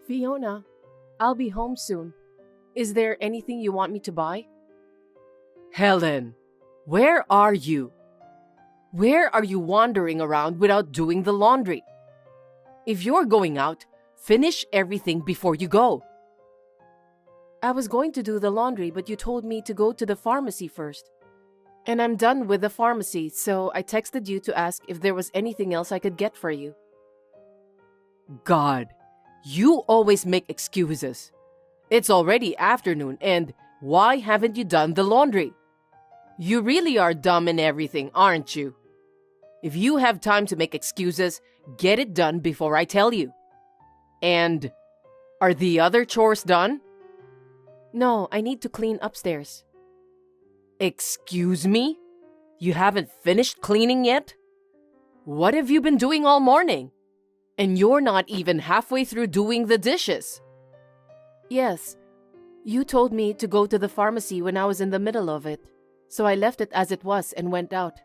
Fiona, I'll be home soon. Is there anything you want me to buy? Helen, where are you? Where are you wandering around without doing the laundry? If you're going out, finish everything before you go. I was going to do the laundry, but you told me to go to the pharmacy first. And I'm done with the pharmacy, so I texted you to ask if there was anything else I could get for you. God, you always make excuses. It's already afternoon, and why haven't you done the laundry? You really are dumb in everything, aren't you? If you have time to make excuses, get it done before I tell you. And are the other chores done? No, I need to clean upstairs. Excuse me? You haven't finished cleaning yet? What have you been doing all morning? And you're not even halfway through doing the dishes. Yes, you told me to go to the pharmacy when I was in the middle of it, so I left it as it was and went out.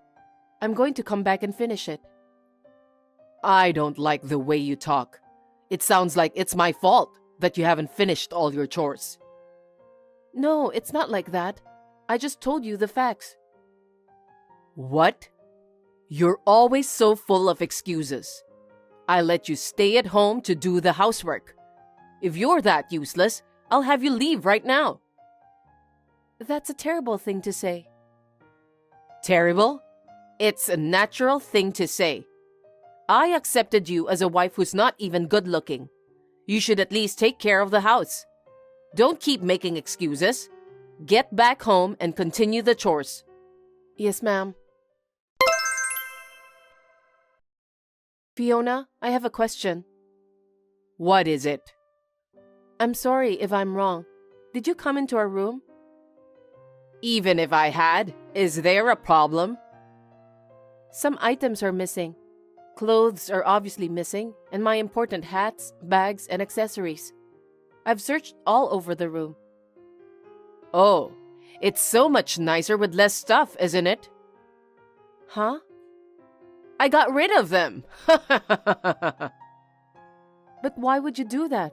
I'm going to come back and finish it. I don't like the way you talk. It sounds like it's my fault that you haven't finished all your chores. No, it's not like that. I just told you the facts. What? You're always so full of excuses. I let you stay at home to do the housework. If you're that useless, I'll have you leave right now. That's a terrible thing to say. Terrible? It's a natural thing to say. I accepted you as a wife who's not even good looking. You should at least take care of the house. Don't keep making excuses. Get back home and continue the chores. Yes, ma'am. Fiona, I have a question. What is it? I'm sorry if I'm wrong. Did you come into our room? Even if I had, is there a problem? Some items are missing. Clothes are obviously missing, and my important hats, bags, and accessories. I've searched all over the room. Oh, it's so much nicer with less stuff, isn't it? Huh? I got rid of them. But why would you do that?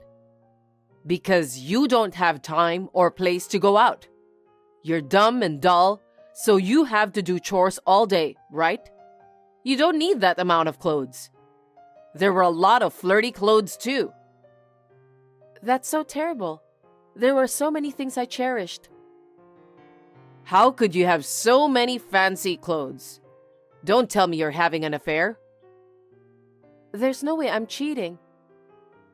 Because you don't have time or place to go out. You're dumb and dull, so you have to do chores all day, right? You don't need that amount of clothes. There were a lot of flirty clothes too. That's so terrible. There were so many things I cherished. How could you have so many fancy clothes? Don't tell me you're having an affair. There's no way I'm cheating.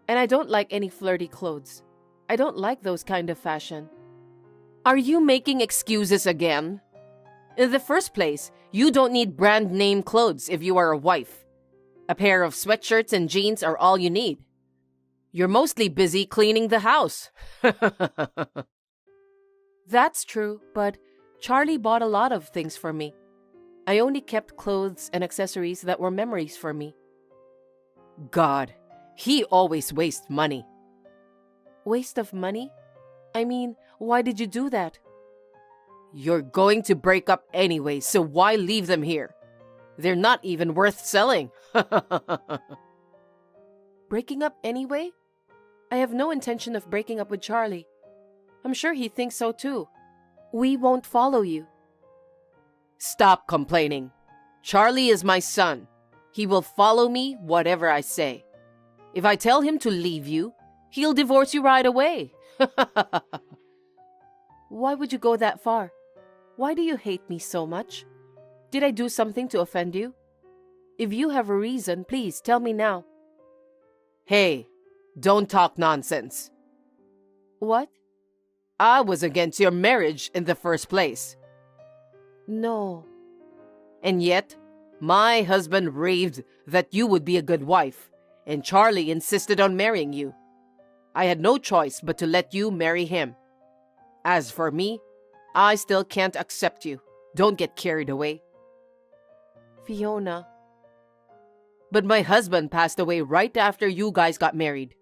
And I don't like any flirty clothes. I don't like those kind of fashion. Are you making excuses again? In the first place, you don't need brand name clothes if you are a wife. A pair of sweatshirts and jeans are all you need. You're mostly busy cleaning the house. That's true, but Charlie bought a lot of things for me. I only kept clothes and accessories that were memories for me. God, he always wastes money. Waste of money? I mean, why did you do that? You're going to break up anyway, so why leave them here? They're not even worth selling. Breaking up anyway? I have no intention of breaking up with Charlie. I'm sure he thinks so too. We won't follow you. Stop complaining. Charlie is my son. He will follow me whatever I say. If I tell him to leave you, he'll divorce you right away. Why would you go that far? Why do you hate me so much? Did I do something to offend you? If you have a reason, please tell me now. Hey, don't talk nonsense. What? I was against your marriage in the first place. No. And yet, my husband raved that you would be a good wife, and Charlie insisted on marrying you. I had no choice but to let you marry him. As for me, I still can't accept you. Don't get carried away. Fiona. But my husband passed away right after you guys got married.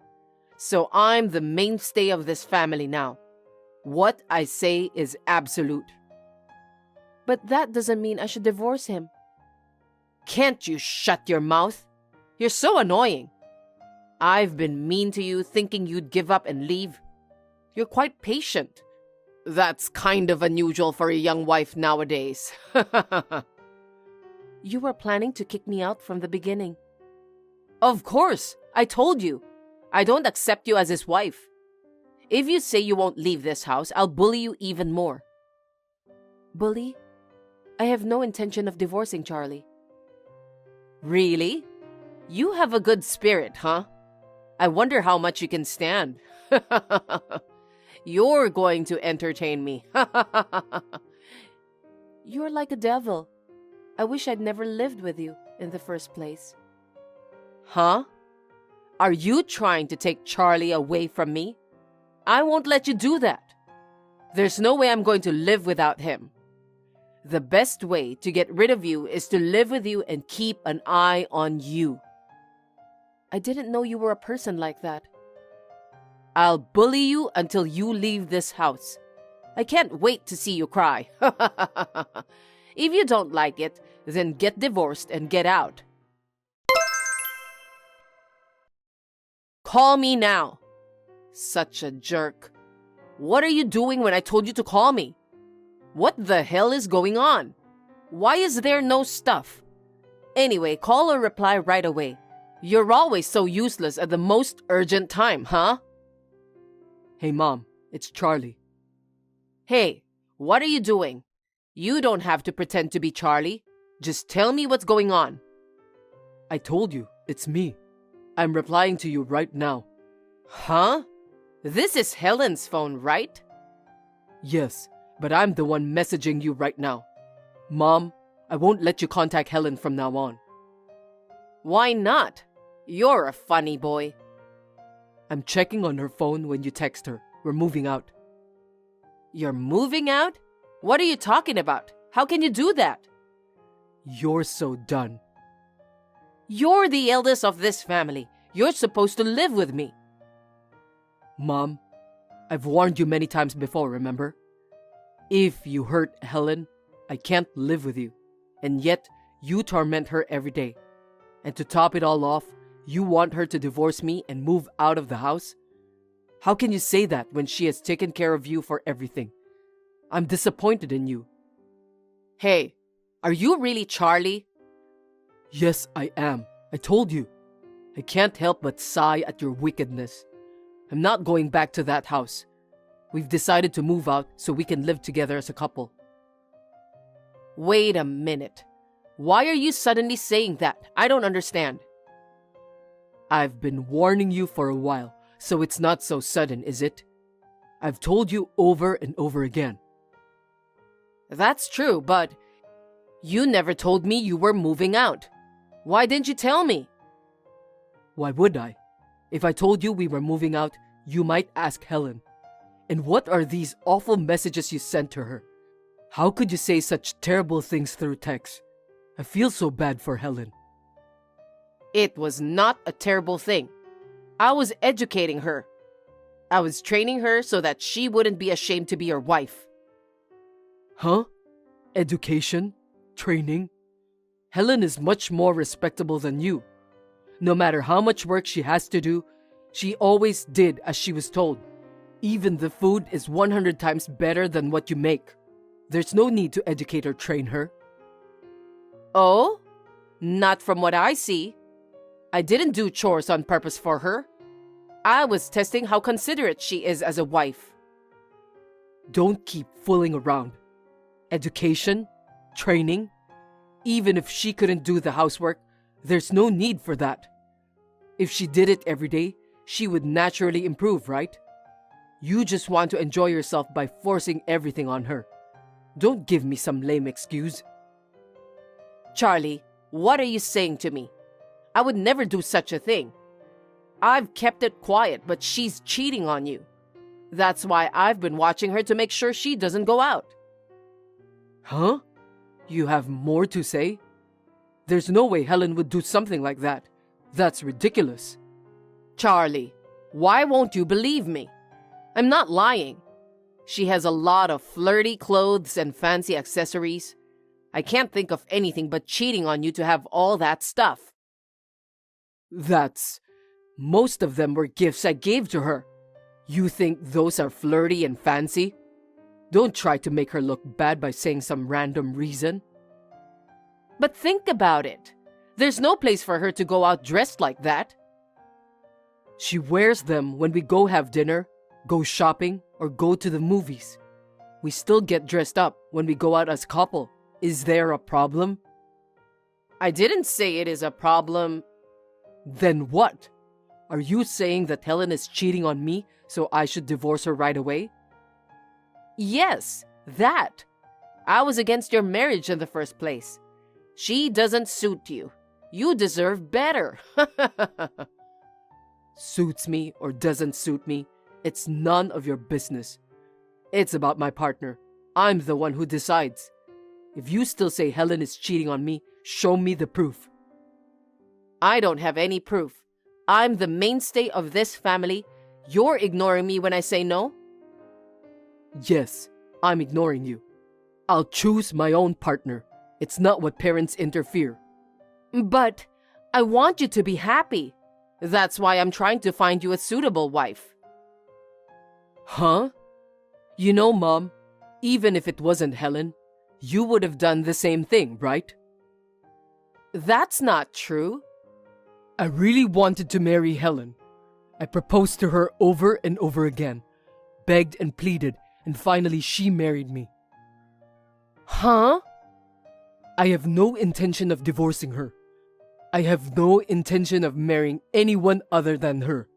So I'm the mainstay of this family now. What I say is absolute. But that doesn't mean I should divorce him. Can't you shut your mouth? You're so annoying. I've been mean to you, thinking you'd give up and leave. You're quite patient. That's kind of unusual for a young wife nowadays. You were planning to kick me out from the beginning. Of course, I told you. I don't accept you as his wife. If you say you won't leave this house, I'll bully you even more. Bully? I have no intention of divorcing Charlie. Really? You have a good spirit, huh? I wonder how much you can stand. You're going to entertain me. You're like a devil. I wish I'd never lived with you in the first place. Huh? Are you trying to take Charlie away from me? I won't let you do that. There's no way I'm going to live without him. The best way to get rid of you is to live with you and keep an eye on you. I didn't know you were a person like that. I'll bully you until you leave this house. I can't wait to see you cry. If you don't like it, then get divorced and get out. Call me now. Such a jerk. What are you doing when I told you to call me? What the hell is going on? Why is there no stuff? Anyway, call or reply right away. You're always so useless at the most urgent time, huh? Hey, Mom, it's Charlie. Hey, what are you doing? You don't have to pretend to be Charlie. Just tell me what's going on. I told you, it's me. I'm replying to you right now. Huh? This is Helen's phone, right? Yes, but I'm the one messaging you right now. Mom, I won't let you contact Helen from now on. Why not? You're a funny boy. I'm checking on her phone when you text her. We're moving out. You're moving out? What are you talking about? How can you do that? You're so done. You're the eldest of this family. You're supposed to live with me. Mom, I've warned you many times before, remember? If you hurt Helen, I can't live with you. And yet, you torment her every day. And to top it all off, you want her to divorce me and move out of the house? How can you say that when she has taken care of you for everything? I'm disappointed in you. Hey, are you really Charlie? Yes, I am. I told you. I can't help but sigh at your wickedness. I'm not going back to that house. We've decided to move out so we can live together as a couple. Wait a minute. Why are you suddenly saying that? I don't understand. I've been warning you for a while, so it's not so sudden, is it? I've told you over and over again. That's true, but you never told me you were moving out. Why didn't you tell me? Why would I? If I told you we were moving out, you might ask Helen. And what are these awful messages you sent to her? How could you say such terrible things through text? I feel so bad for Helen. It was not a terrible thing. I was educating her. I was training her so that she wouldn't be ashamed to be your wife. Huh? Education? Training? Helen is much more respectable than you. No matter how much work she has to do, she always did as she was told. Even the food is 100 times better than what you make. There's no need to educate or train her. Oh? Not from what I see. I didn't do chores on purpose for her. I was testing how considerate she is as a wife. Don't keep fooling around. Education? Training? Even if she couldn't do the housework, there's no need for that. If she did it every day, she would naturally improve, right? You just want to enjoy yourself by forcing everything on her. Don't give me some lame excuse. Charlie, what are you saying to me? I would never do such a thing. I've kept it quiet, but she's cheating on you. That's why I've been watching her to make sure she doesn't go out. Huh? You have more to say? There's no way Helen would do something like that. That's ridiculous. Charlie, why won't you believe me? I'm not lying. She has a lot of flirty clothes and fancy accessories. I can't think of anything but cheating on you to have all that stuff. That's Most of them were gifts I gave to her. You think those are flirty and fancy? Don't try to make her look bad by saying some random reason. But think about it. There's no place for her to go out dressed like that. She wears them when we go have dinner, go shopping, or go to the movies. We still get dressed up when we go out as a couple. Is there a problem? I didn't say it is a problem. Then what? Are you saying that Helen is cheating on me, so I should divorce her right away? Yes, that. I was against your marriage in the first place. She doesn't suit you. You deserve better. Suits me or doesn't suit me, it's none of your business. It's about my partner. I'm the one who decides. If you still say Helen is cheating on me, show me the proof. I don't have any proof. I'm the mainstay of this family. You're ignoring me when I say no? Yes, I'm ignoring you. I'll choose my own partner. It's not what parents interfere. But I want you to be happy. That's why I'm trying to find you a suitable wife. Huh? You know, Mom, even if it wasn't Helen, you would have done the same thing, right? That's not true. I really wanted to marry Helen. I proposed to her over and over again, begged and pleaded, and finally she married me. Huh? I have no intention of divorcing her. I have no intention of marrying anyone other than her.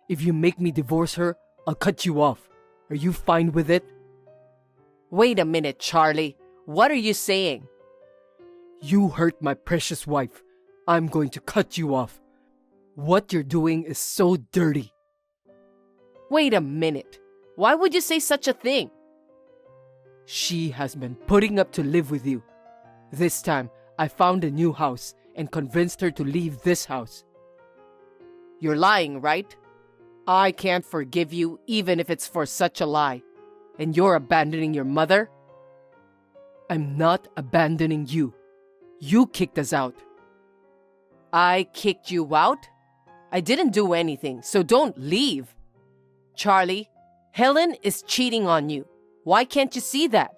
If you make me divorce her, I'll cut you off. Are you fine with it? Wait a minute, Charlie. What are you saying? You hurt my precious wife. I'm going to cut you off. What you're doing is so dirty. Wait a minute. Why would you say such a thing? She has been putting up to live with you. This time, I found a new house and convinced her to leave this house. You're lying, right? I can't forgive you even if it's for such a lie. And you're abandoning your mother? I'm not abandoning you. You kicked us out. I kicked you out? I didn't do anything, so don't leave. Charlie, Helen is cheating on you. Why can't you see that?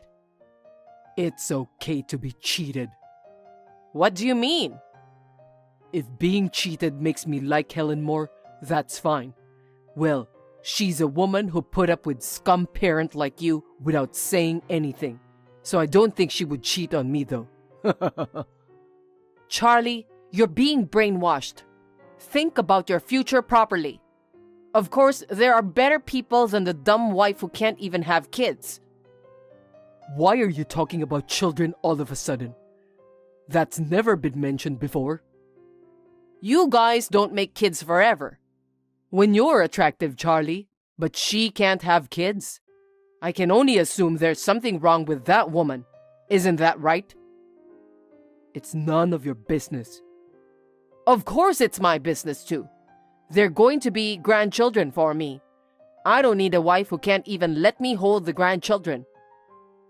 It's okay to be cheated. What do you mean? If being cheated makes me like Helen more, that's fine. Well, she's a woman who put up with scum parent like you without saying anything. So I don't think she would cheat on me though. Charlie, you're being brainwashed. Think about your future properly. Of course, there are better people than the dumb wife who can't even have kids. Why are you talking about children all of a sudden? That's never been mentioned before. You guys don't make kids forever. When you're attractive, Charlie, but she can't have kids, I can only assume there's something wrong with that woman. Isn't that right? It's none of your business. Of course it's my business too. They're going to be grandchildren for me. I don't need a wife who can't even let me hold the grandchildren.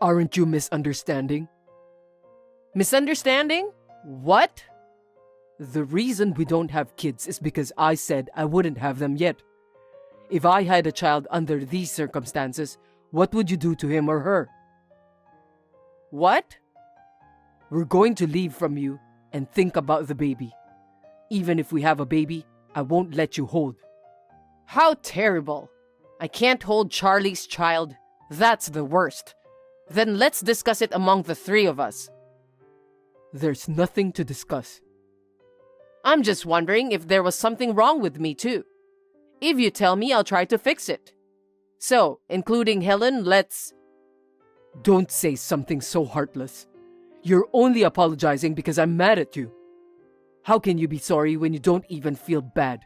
Aren't you misunderstanding? Misunderstanding? What? The reason we don't have kids is because I said I wouldn't have them yet. If I had a child under these circumstances, what would you do to him or her? What? We're going to leave from you and think about the baby. Even if we have a baby, I won't let you hold. How terrible. I can't hold Charlie's child. That's the worst. Then let's discuss it among the three of us. There's nothing to discuss. I'm just wondering if there was something wrong with me too. If you tell me, I'll try to fix it. So, including Helen, let's... Don't say something so heartless. You're only apologizing because I'm mad at you. How can you be sorry when you don't even feel bad?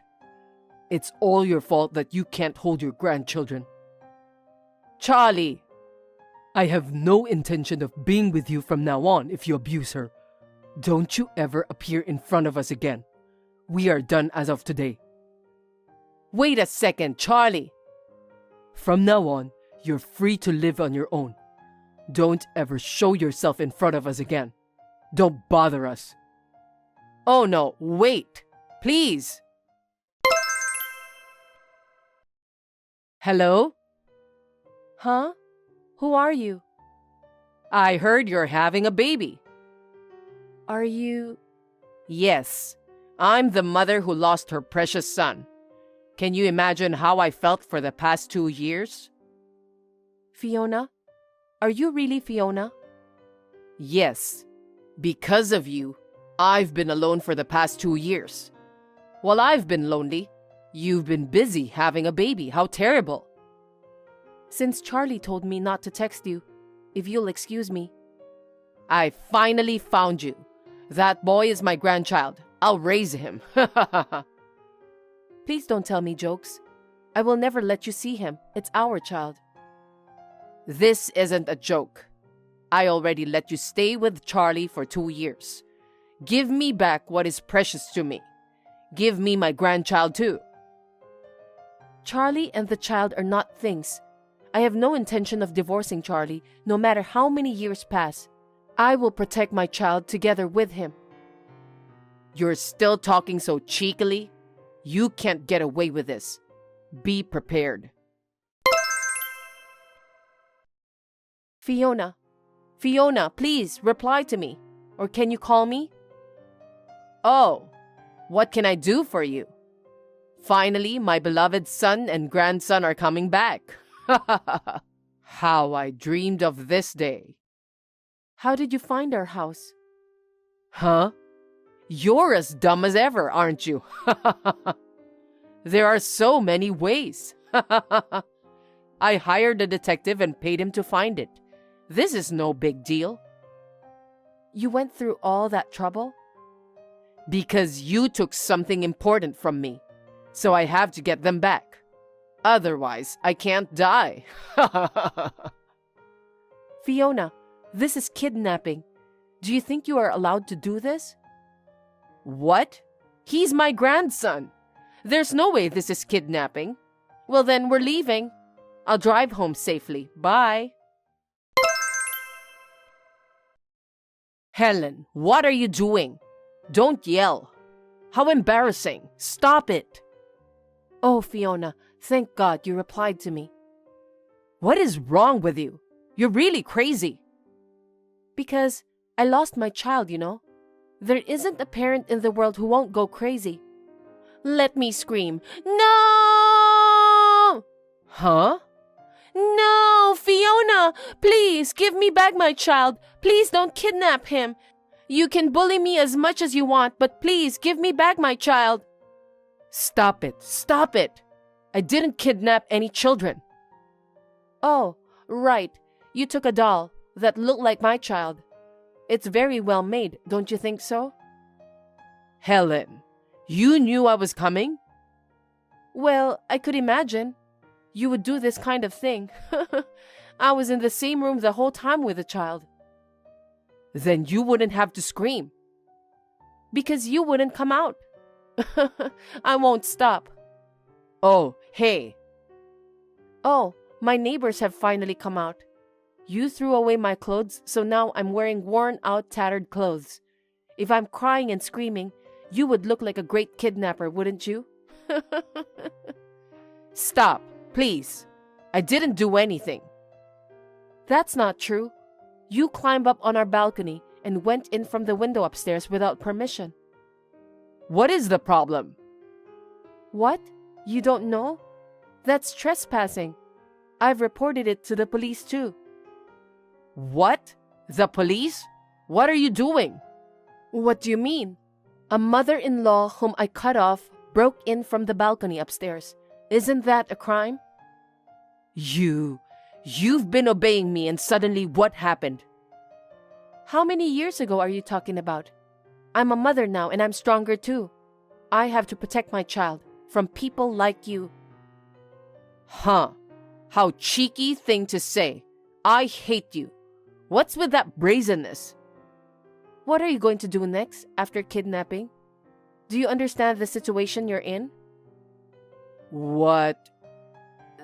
It's all your fault that you can't hold your grandchildren. Charlie! I have no intention of being with you from now on if you abuse her. Don't you ever appear in front of us again. We are done as of today. Wait a second, Charlie. From now on, you're free to live on your own. Don't ever show yourself in front of us again. Don't bother us. Oh no, wait. Please. Hello? Huh? Who are you? I heard you're having a baby. Are you... Yes, I'm the mother who lost her precious son. Can you imagine how I felt for the past 2 years? Fiona? Are you really Fiona? Yes. Because of you, I've been alone for the past 2 years. While I've been lonely, you've been busy having a baby. How terrible. Since Charlie told me not to text you, if you'll excuse me. I finally found you. That boy is my grandchild. I'll raise him. Please don't tell me jokes. I will never let you see him. It's our child. This isn't a joke. I already let you stay with Charlie for 2 years. Give me back what is precious to me. Give me my grandchild too. Charlie and the child are not things. I have no intention of divorcing Charlie, no matter how many years pass. I will protect my child together with him. You're still talking so cheekily? You can't get away with this. Be prepared. Fiona. Fiona, please reply to me. Or can you call me? Oh, what can I do for you? Finally, my beloved son and grandson are coming back. How I dreamed of this day. How did you find our house? Huh? You're as dumb as ever, aren't you? There are so many ways. I hired a detective and paid him to find it. This is no big deal. You went through all that trouble? Because you took something important from me. So I have to get them back. Otherwise, I can't die. Fiona, this is kidnapping. Do you think you are allowed to do this? What? He's my grandson. There's no way this is kidnapping. Well, then we're leaving. I'll drive home safely. Bye. Helen, what are you doing? Don't yell. How embarrassing. Stop it. Oh, Fiona, thank God you replied to me. What is wrong with you? You're really crazy. Because I lost my child, you know. There isn't a parent in the world who won't go crazy. Let me scream. No! Huh? No, Fiona! Please, give me back my child. Please don't kidnap him. You can bully me as much as you want, but please give me back my child. Stop it. Stop it. I didn't kidnap any children. Oh, right. You took a doll that looked like my child. It's very well made, don't you think so? Helen, you knew I was coming? Well, I could imagine. You would do this kind of thing. I was in the same room the whole time with the child. Then you wouldn't have to scream. Because you wouldn't come out. I won't stop. Oh, hey. Oh, my neighbors have finally come out. You threw away my clothes, so now I'm wearing worn-out, tattered clothes. If I'm crying and screaming, you would look like a great kidnapper, wouldn't you? Stop, please. I didn't do anything. That's not true. You climbed up on our balcony and went in from the window upstairs without permission. What is the problem? What? You don't know? That's trespassing. I've reported it to the police too. What? The police? What are you doing? What do you mean? A mother-in-law whom I cut off broke in from the balcony upstairs. Isn't that a crime? You've been obeying me and suddenly what happened? How many years ago are you talking about? I'm a mother now and I'm stronger too. I have to protect my child from people like you. Huh. How cheeky thing to say. I hate you. What's with that brazenness? What are you going to do next after kidnapping? Do you understand the situation you're in? What?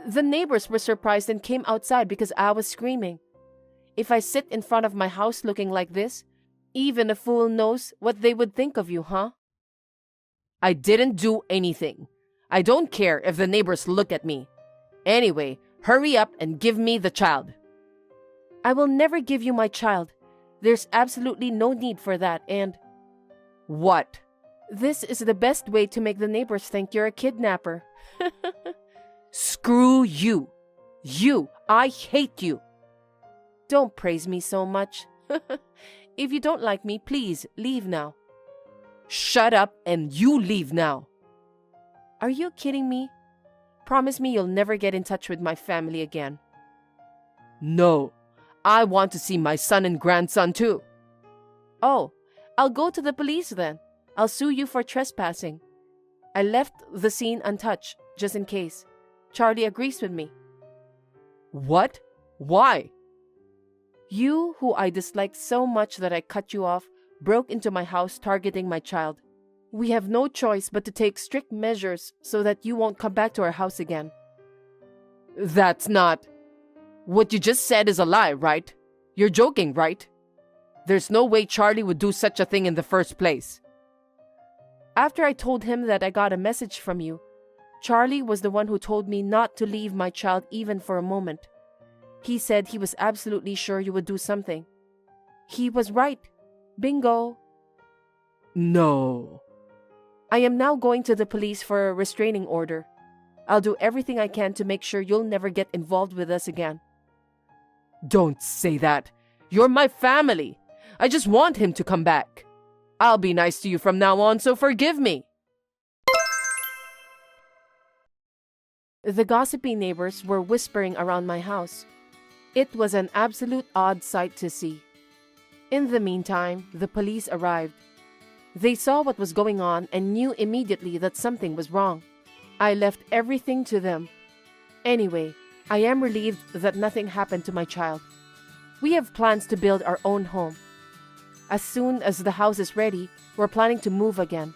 The neighbors were surprised and came outside because I was screaming. If I sit in front of my house looking like this, even a fool knows what they would think of you, huh? I didn't do anything. I don't care if the neighbors look at me. Anyway, hurry up and give me the child. I will never give you my child. There's absolutely no need for that, and What? this is the best way to make the neighbors think you're a kidnapper. Screw you. I hate you. Don't praise me so much. If you don't like me, please leave now. Shut up and you leave now. Are you kidding me? Promise me you'll never get in touch with my family again. No, I want to see my son and grandson too. Oh, I'll go to the police then. I'll sue you for trespassing. I left the scene untouched, just in case. Charlie agrees with me. What? Why? You, who I disliked so much that I cut you off, broke into my house targeting my child. We have no choice but to take strict measures so that you won't come back to our house again. That's not... What you just said is a lie, right? You're joking, right? There's no way Charlie would do such a thing in the first place. After I told him that I got a message from you, Charlie was the one who told me not to leave my child even for a moment. He said he was absolutely sure you would do something. He was right. Bingo. No. I am now going to the police for a restraining order. I'll do everything I can to make sure you'll never get involved with us again. Don't say that. You're my family. I just want him to come back. I'll be nice to you from now on, so forgive me. The gossipy neighbors were whispering around my house. It was an absolute odd sight to see. In the meantime, the police arrived. They saw what was going on and knew immediately that something was wrong. I left everything to them. Anyway, I am relieved that nothing happened to my child. We have plans to build our own home. As soon as the house is ready, we're planning to move again.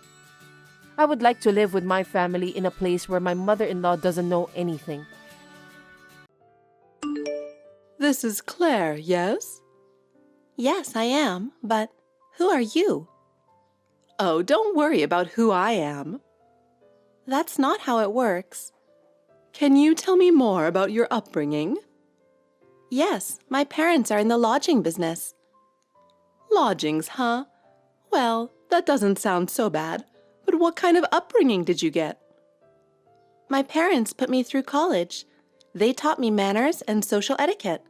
I would like to live with my family in a place where my mother-in-law doesn't know anything. This is Claire, yes? Yes, I am, but who are you? Oh, don't worry about who I am. That's not how it works. Can you tell me more about your upbringing? Yes, my parents are in the lodging business. Lodgings, huh? Well, that doesn't sound so bad, but what kind of upbringing did you get? My parents put me through college. They taught me manners and social etiquette.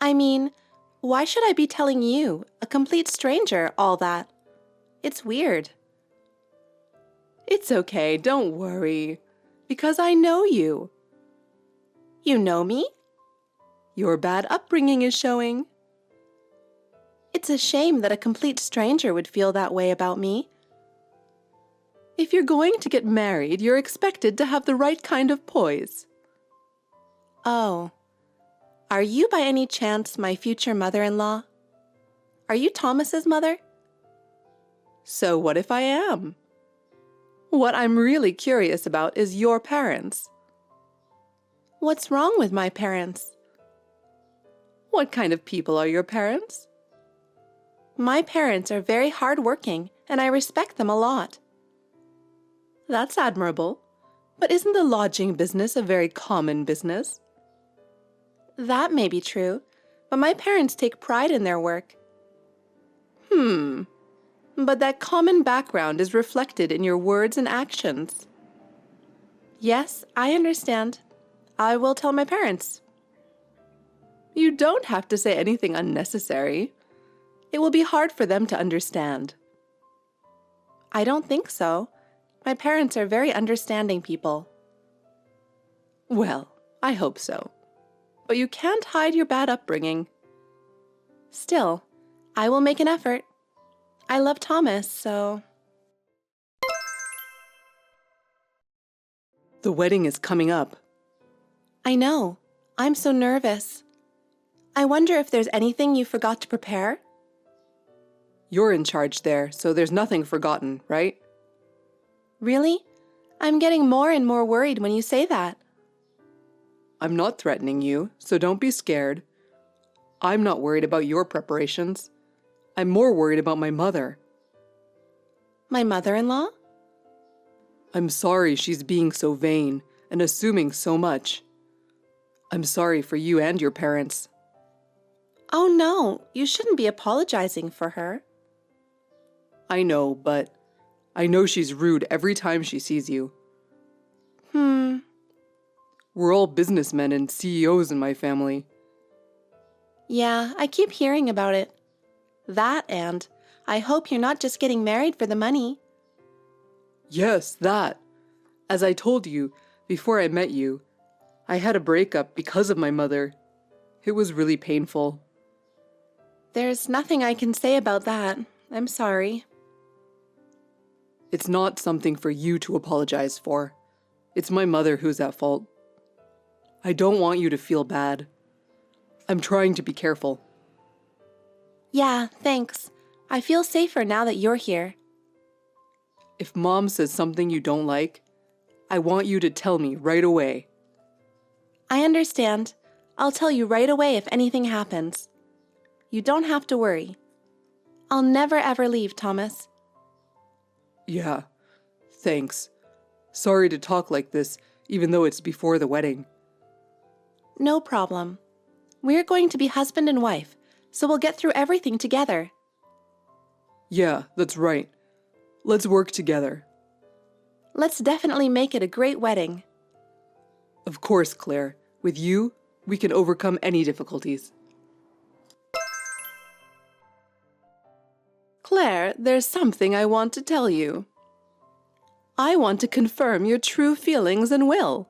I mean, why should I be telling you, a complete stranger, all that? It's weird. It's okay, don't worry, because I know you. You know me? Your bad upbringing is showing. It's a shame that a complete stranger would feel that way about me. If you're going to get married, you're expected to have the right kind of poise. Oh. Are you by any chance my future mother-in-law? Are you Thomas's mother? So what if I am? What I'm really curious about is your parents. What's wrong with my parents? What kind of people are your parents? My parents are very hardworking, and I respect them a lot. That's admirable. But isn't the lodging business a very common business? That may be true, but my parents take pride in their work. But that common background is reflected in your words and actions. Yes, I understand. I will tell my parents. You don't have to say anything unnecessary. It will be hard for them to understand. I don't think so. My parents are very understanding people. Well, I hope so. But you can't hide your bad upbringing. Still, I will make an effort. I love Thomas, so... The wedding is coming up. I know. I'm so nervous. I wonder if there's anything you forgot to prepare? You're in charge there, so there's nothing forgotten, right? Really? I'm getting more and more worried when you say that. I'm not threatening you, so don't be scared. I'm not worried about your preparations. I'm more worried about my mother. My mother-in-law? I'm sorry she's being so vain, and assuming so much. I'm sorry for you and your parents. Oh no, you shouldn't be apologizing for her. I know, but I know she's rude every time she sees you. We're all businessmen and CEOs in my family. Yeah, I keep hearing about it. That and I hope you're not just getting married for the money. Yes, that. As I told you before I met you, I had a breakup because of my mother. It was really painful. There's nothing I can say about that. I'm sorry. It's not something for you to apologize for. It's my mother who's at fault. I don't want you to feel bad. I'm trying to be careful. Yeah, thanks. I feel safer now that you're here. If Mom says something you don't like, I want you to tell me right away. I understand. I'll tell you right away if anything happens. You don't have to worry. I'll never ever leave, Thomas. Yeah, thanks. Sorry to talk like this, even though it's before the wedding. No problem. We're going to be husband and wife, so we'll get through everything together. Yeah, that's right. Let's work together. Let's definitely make it a great wedding. Of course, Claire. With you, we can overcome any difficulties. Claire, there's something I want to tell you. I want to confirm your true feelings and will.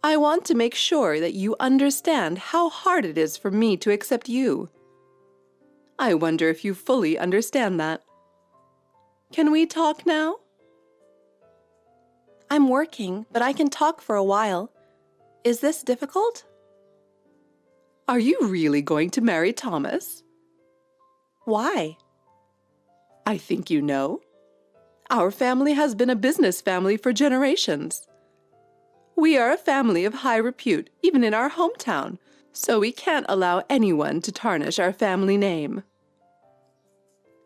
I want to make sure that you understand how hard it is for me to accept you. I wonder if you fully understand that. Can we talk now? I'm working, but I can talk for a while. Is this difficult? Are you really going to marry Thomas? Why? I think you know. Our family has been a business family for generations. We are a family of high repute, even in our hometown, so we can't allow anyone to tarnish our family name.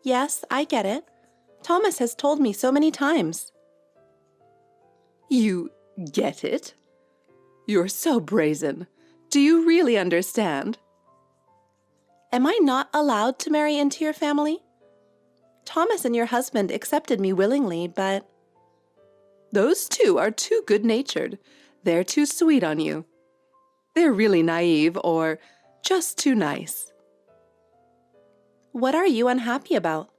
Yes, I get it. Thomas has told me so many times. You get it? You're so brazen. Do you really understand? Am I not allowed to marry into your family? Thomas and your husband accepted me willingly, but... Those two are too good-natured. They're too sweet on you. They're really naive or just too nice. What are you unhappy about?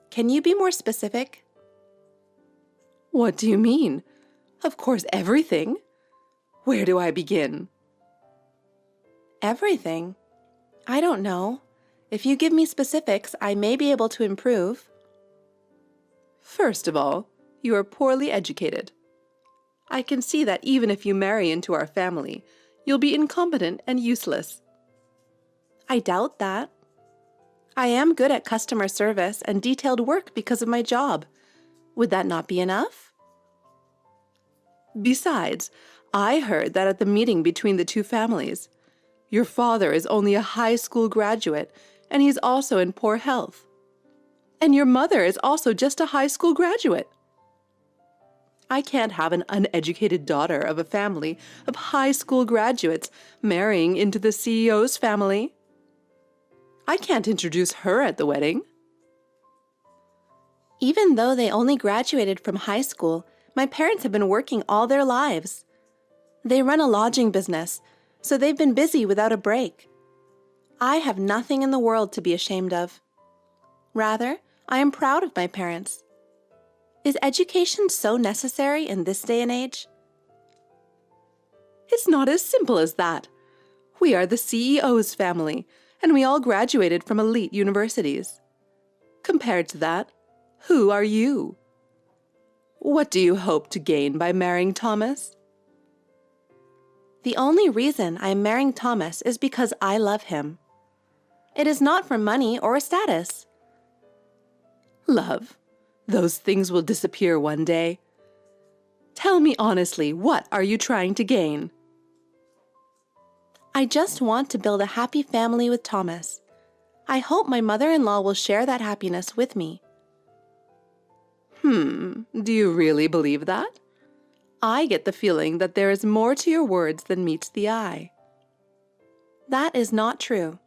Can you be more specific? What do you mean? Of course, everything. Where do I begin? Everything? I don't know. If you give me specifics, I may be able to improve. First of all, you are poorly educated. I can see that even if you marry into our family, you'll be incompetent and useless. I doubt that. I am good at customer service and detailed work because of my job. Would that not be enough? Besides, I heard that at the meeting between the two families, your father is only a high school graduate and he's also in poor health. And your mother is also just a high school graduate. I can't have an uneducated daughter of a family of high school graduates marrying into the CEO's family. I can't introduce her at the wedding. Even though they only graduated from high school, my parents have been working all their lives. They run a lodging business, so they've been busy without a break. I have nothing in the world to be ashamed of. Rather, I am proud of my parents. Is education so necessary in this day and age? It's not as simple as that. We are the CEO's family, and we all graduated from elite universities. Compared to that, who are you? What do you hope to gain by marrying Thomas? The only reason I am marrying Thomas is because I love him. It is not for money or status. Love, those things will disappear one day. Tell me honestly, what are you trying to gain? I just want to build a happy family with Thomas. I hope my mother-in-law will share that happiness with me. Do you really believe that? I get the feeling that there is more to your words than meets the eye. That is not true.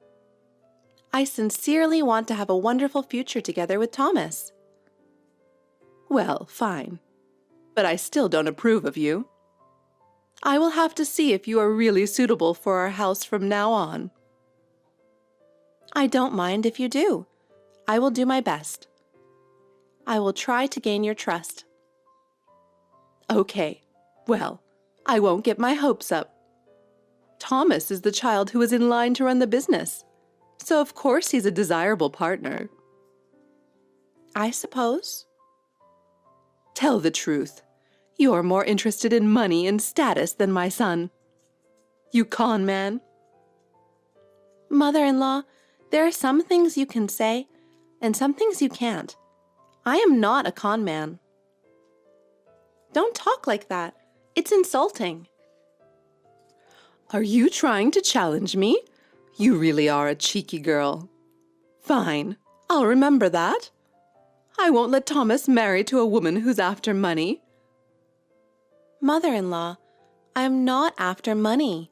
I sincerely want to have a wonderful future together with Thomas. Well, fine. But I still don't approve of you. I will have to see if you are really suitable for our house from now on. I don't mind if you do. I will do my best. I will try to gain your trust. Okay, well, I won't get my hopes up. Thomas is the child who is in line to run the business, so of course he's a desirable partner. I suppose. Tell the truth. You're more interested in money and status than my son. You con man. Mother-in-law, there are some things you can say and some things you can't. I am not a con man. Don't talk like that. It's insulting. Are you trying to challenge me? You really are a cheeky girl. Fine, I'll remember that. I won't let Thomas marry to a woman who's after money. Mother-in-law, I'm not after money.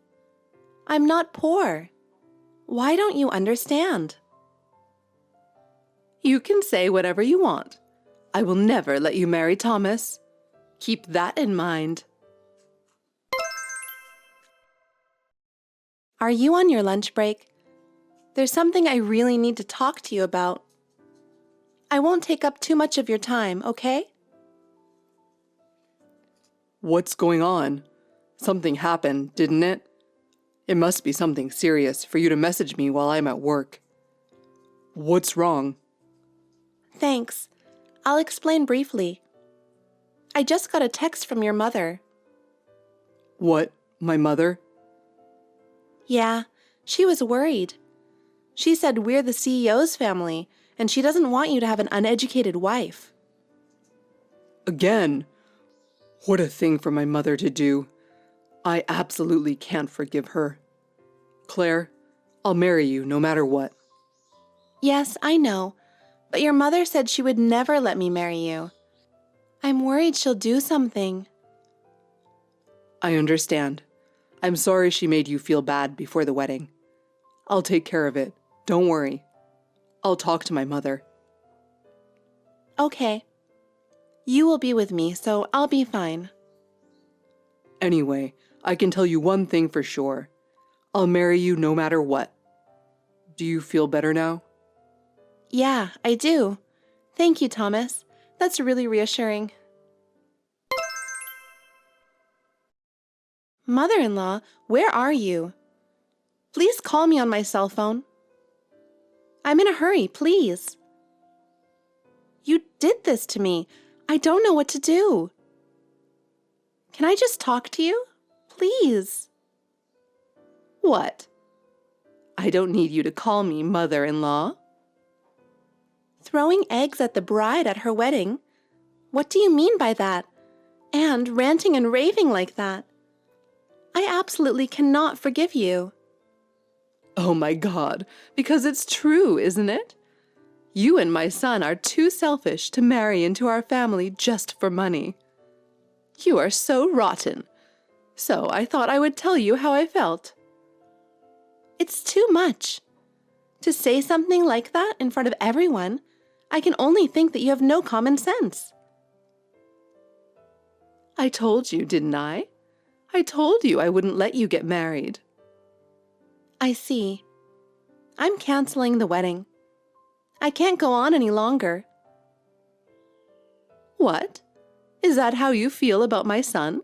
I'm not poor. Why don't you understand? You can say whatever you want. I will never let you marry Thomas. Keep that in mind. Are you on your lunch break? There's something I really need to talk to you about. I won't take up too much of your time, okay? What's going on? Something happened, didn't it? It must be something serious for you to message me while I'm at work. What's wrong? Thanks. I'll explain briefly. I just got a text from your mother. What, my mother? Yeah, she was worried. She said we're the CEO's family, and she doesn't want you to have an uneducated wife. Again? What a thing for my mother to do. I absolutely can't forgive her. Claire, I'll marry you no matter what. Yes, I know, but your mother said she would never let me marry you. I'm worried she'll do something. I understand. I'm sorry she made you feel bad before the wedding. I'll take care of it. Don't worry. I'll talk to my mother. Okay. You will be with me, so I'll be fine. Anyway, I can tell you one thing for sure. I'll marry you no matter what. Do you feel better now? Yeah, I do. Thank you, Thomas. That's really reassuring. Mother-in-law, where are you? Please call me on my cell phone. I'm in a hurry, please. You did this to me. I don't know what to do. Can I just talk to you? Please. What? I don't need you to call me mother-in-law. Throwing eggs at the bride at her wedding? What do you mean by that? And ranting and raving like that? I absolutely cannot forgive you. Oh my God, because it's true, isn't it? You and my son are too selfish to marry into our family just for money. You are so rotten. So I thought I would tell you how I felt. It's too much. To say something like that in front of everyone, I can only think that you have no common sense. I told you, didn't I? I told you I wouldn't let you get married. I see. I'm canceling the wedding. I can't go on any longer. What? Is that how you feel about my son?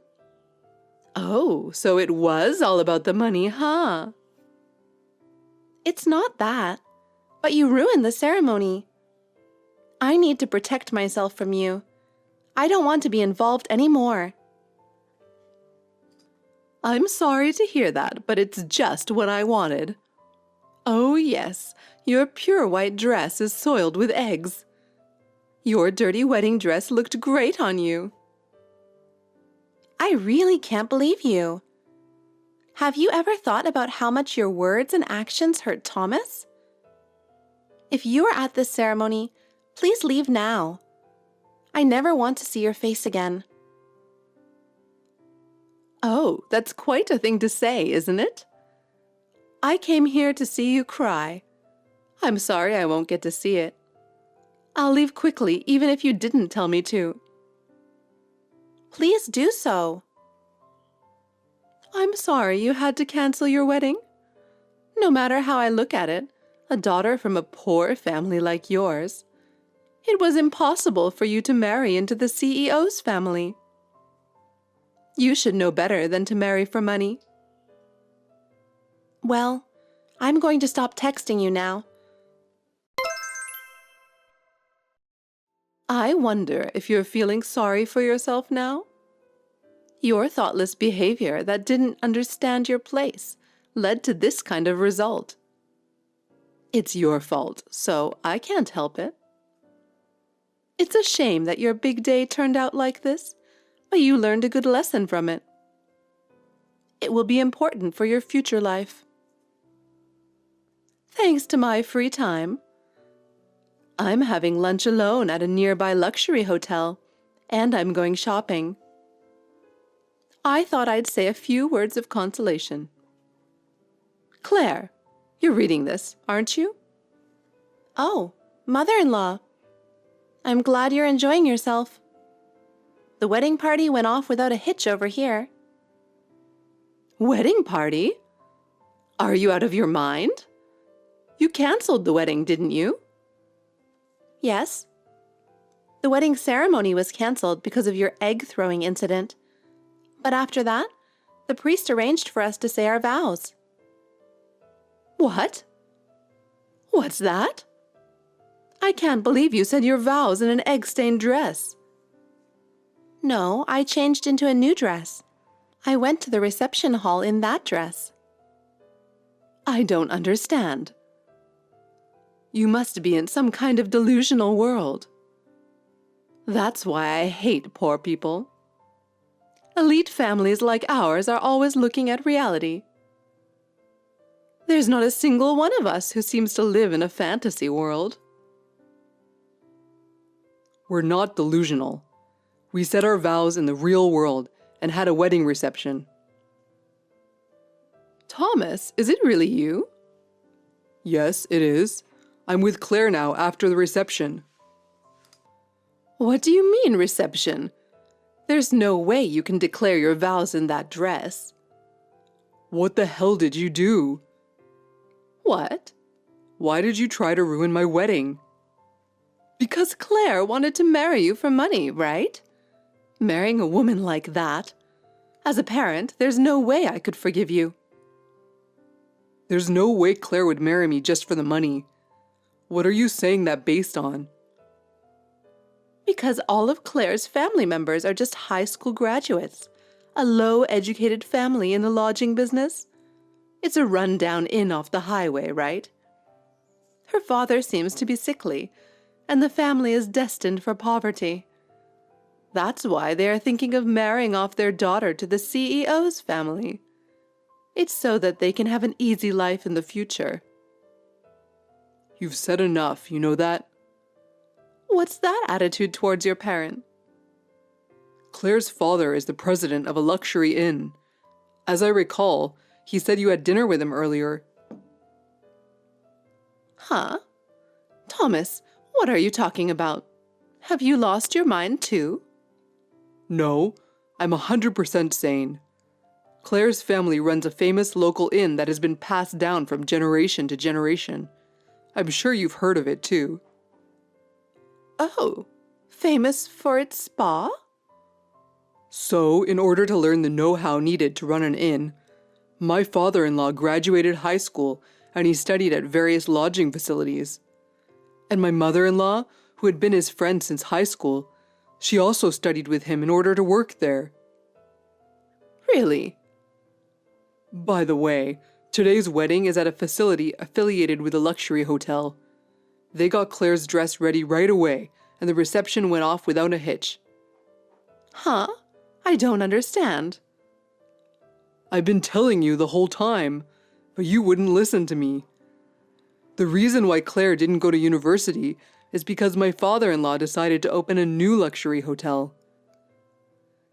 Oh, so it was all about the money, huh? It's not that, but you ruined the ceremony. I need to protect myself from you. I don't want to be involved anymore. I'm sorry to hear that, but it's just what I wanted. Oh yes, your pure white dress is soiled with eggs. Your dirty wedding dress looked great on you. I really can't believe you. Have you ever thought about how much your words and actions hurt Thomas? If you are at this ceremony, please leave now. I never want to see your face again. Oh, that's quite a thing to say, isn't it? I came here to see you cry. I'm sorry I won't get to see it. I'll leave quickly, even if you didn't tell me to. Please do so. I'm sorry you had to cancel your wedding. No matter how I look at it, a daughter from a poor family like yours, it was impossible for you to marry into the CEO's family. You should know better than to marry for money. Well, I'm going to stop texting you now. I wonder if you're feeling sorry for yourself now? Your thoughtless behavior that didn't understand your place led to this kind of result. It's your fault, so I can't help it. It's a shame that your big day turned out like this, but you learned a good lesson from it. It will be important for your future life. Thanks to my free time, I'm having lunch alone at a nearby luxury hotel, and I'm going shopping. I thought I'd say a few words of consolation. Claire, you're reading this, aren't you? Oh, mother-in-law. I'm glad you're enjoying yourself. The wedding party went off without a hitch over here. Wedding party? Are you out of your mind? You canceled the wedding, didn't you? Yes. The wedding ceremony was canceled because of your egg-throwing incident. But after that, the priest arranged for us to say our vows. What? What's that? I can't believe you said your vows in an egg-stained dress. No, I changed into a new dress. I went to the reception hall in that dress. I don't understand. You must be in some kind of delusional world. That's why I hate poor people. Elite families like ours are always looking at reality. There's not a single one of us who seems to live in a fantasy world. We're not delusional. We said our vows in the real world and had a wedding reception. Thomas, is it really you? Yes, it is. I'm with Claire now after the reception. What do you mean, reception? There's no way you can declare your vows in that dress. What the hell did you do? What? Why did you try to ruin my wedding? Because Claire wanted to marry you for money, right? Marrying a woman like that. As a parent, there's no way I could forgive you. There's no way Claire would marry me just for the money. What are you saying that based on? Because all of Claire's family members are just high school graduates, a low-educated family in the lodging business. It's a run-down inn off the highway, right? Her father seems to be sickly, and the family is destined for poverty. That's why they are thinking of marrying off their daughter to the CEO's family. It's so that they can have an easy life in the future. You've said enough, you know that? What's that attitude towards your parent? Claire's father is the president of a luxury inn. As I recall, he said you had dinner with him earlier. Huh? Thomas, what are you talking about? Have you lost your mind too? No, I'm 100% sane. Claire's family runs a famous local inn that has been passed down from generation to generation. I'm sure you've heard of it too. Oh, famous for its spa? So, in order to learn the know-how needed to run an inn, my father-in-law graduated high school and he studied at various lodging facilities. And my mother-in-law, who had been his friend since high school, she also studied with him in order to work there. Really? By the way, today's wedding is at a facility affiliated with a luxury hotel. They got Claire's dress ready right away, and the reception went off without a hitch. Huh? I don't understand. I've been telling you the whole time, but you wouldn't listen to me. The reason why Claire didn't go to university is because my father-in-law decided to open a new luxury hotel.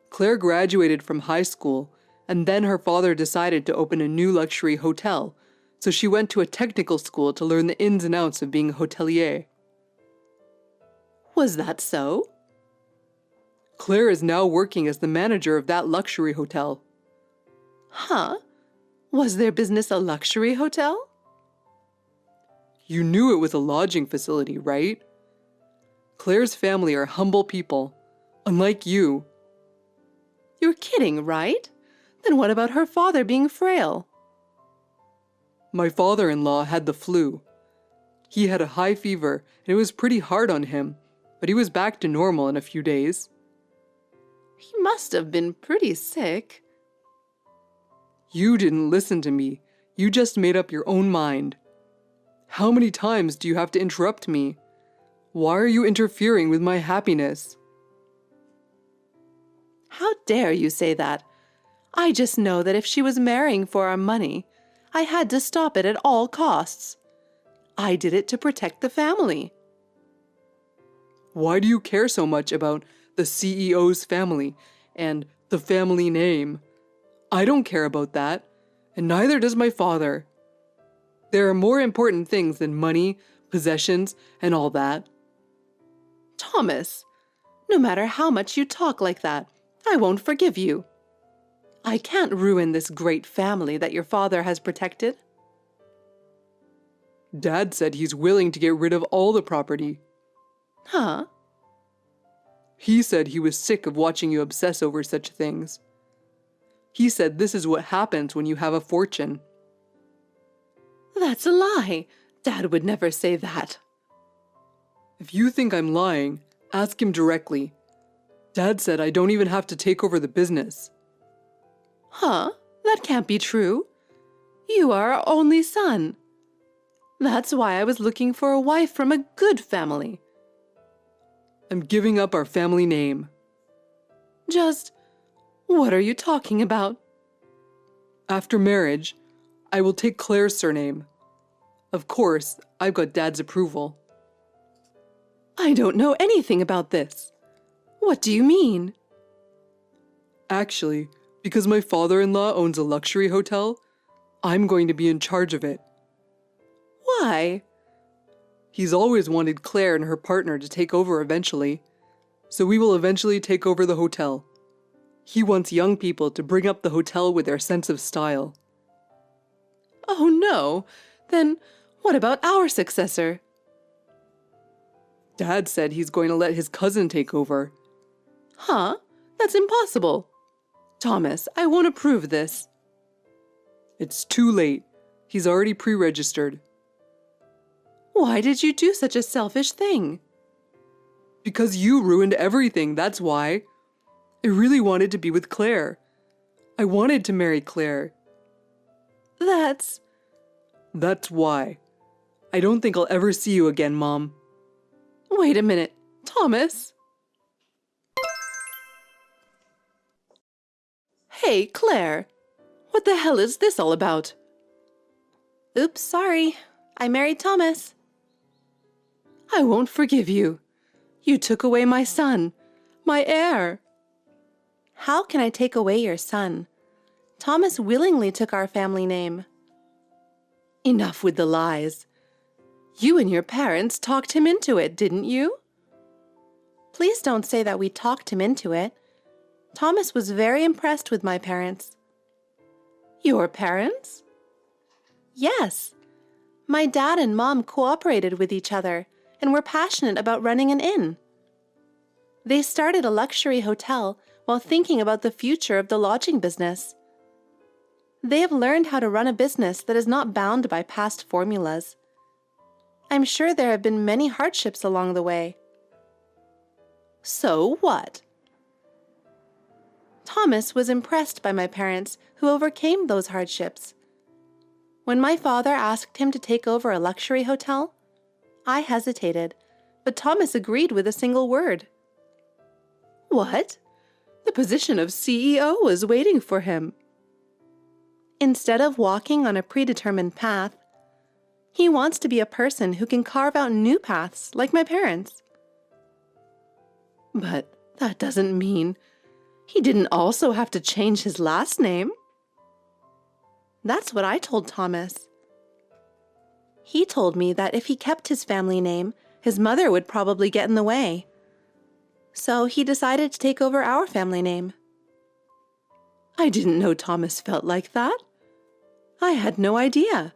Claire graduated from high school, and then her father decided to open a new luxury hotel, so she went to a technical school to learn the ins and outs of being a hotelier. Was that so? Claire is now working as the manager of that luxury hotel. Huh? Was their business a luxury hotel? You knew it was a lodging facility, right? Claire's family are humble people, unlike you. You're kidding, right? Then what about her father being frail? My father-in-law had the flu. He had a high fever, and it was pretty hard on him, but he was back to normal in a few days. He must have been pretty sick. You didn't listen to me. You just made up your own mind. How many times do you have to interrupt me? Why are you interfering with my happiness? How dare you say that? I just know that if she was marrying for our money, I had to stop it at all costs. I did it to protect the family. Why do you care so much about the CEO's family and the family name? I don't care about that, and neither does my father. There are more important things than money, possessions, and all that. Thomas, no matter how much you talk like that, I won't forgive you. I can't ruin this great family that your father has protected. Dad said he's willing to get rid of all the property. Huh? He said he was sick of watching you obsess over such things. He said this is what happens when you have a fortune. That's a lie. Dad would never say that. If you think I'm lying, ask him directly. Dad said I don't even have to take over the business. Huh? That can't be true. You are our only son. That's why I was looking for a wife from a good family. I'm giving up our family name. Just, what are you talking about? After marriage, I will take Claire's surname. Of course, I've got Dad's approval. I don't know anything about this. What do you mean? Actually, because my father-in-law owns a luxury hotel, I'm going to be in charge of it. Why? He's always wanted Claire and her partner to take over eventually, so we will eventually take over the hotel. He wants young people to bring up the hotel with their sense of style. Oh no, then what about our successor? Dad said he's going to let his cousin take over. Huh? That's impossible. Thomas, I won't approve this. It's too late. He's already pre-registered. Why did you do such a selfish thing? Because you ruined everything, that's why. I really wanted to be with Claire. I wanted to marry Claire. That's why. I don't think I'll ever see you again, Mom. Wait a minute, Thomas. Hey, Claire. What the hell is this all about? Oops, sorry. I married Thomas. I won't forgive you. You took away my son, my heir. How can I take away your son? Thomas willingly took our family name. Enough with the lies. You and your parents talked him into it, didn't you? Please don't say that we talked him into it. Thomas was very impressed with my parents. Your parents? Yes. My dad and mom cooperated with each other and were passionate about running an inn. They started a luxury hotel while thinking about the future of the lodging business. They have learned how to run a business that is not bound by past formulas. I'm sure there have been many hardships along the way. So what? Thomas was impressed by my parents, who overcame those hardships. When my father asked him to take over a luxury hotel, I hesitated, but Thomas agreed with a single word. What? The position of CEO was waiting for him. Instead of walking on a predetermined path, he wants to be a person who can carve out new paths like my parents. But that doesn't mean he didn't also have to change his last name. That's what I told Thomas. He told me that if he kept his family name, his mother would probably get in the way. So he decided to take over our family name. I didn't know Thomas felt like that. I had no idea.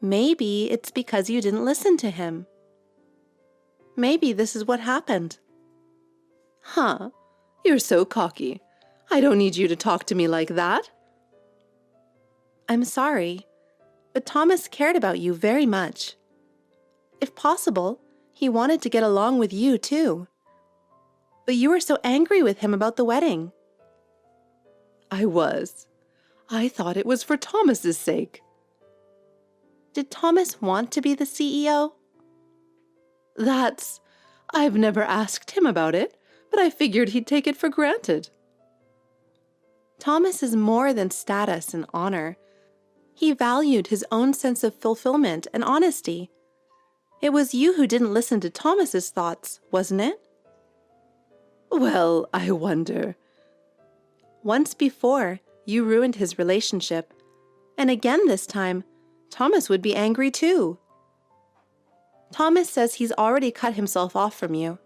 Maybe it's because you didn't listen to him. Maybe this is what happened. Huh? You're so cocky. I don't need you to talk to me like that. I'm sorry, but Thomas cared about you very much. If possible, he wanted to get along with you too. But you were so angry with him about the wedding. I was. I thought it was for Thomas's sake. Did Thomas want to be the CEO? I've never asked him about it, but I figured he'd take it for granted. Thomas is more than status and honor. He valued his own sense of fulfillment and honesty. It was you who didn't listen to Thomas's thoughts, wasn't it? Well, I wonder. Once before, you ruined his relationship. And again this time, Thomas would be angry too. Thomas says he's already cut himself off from you.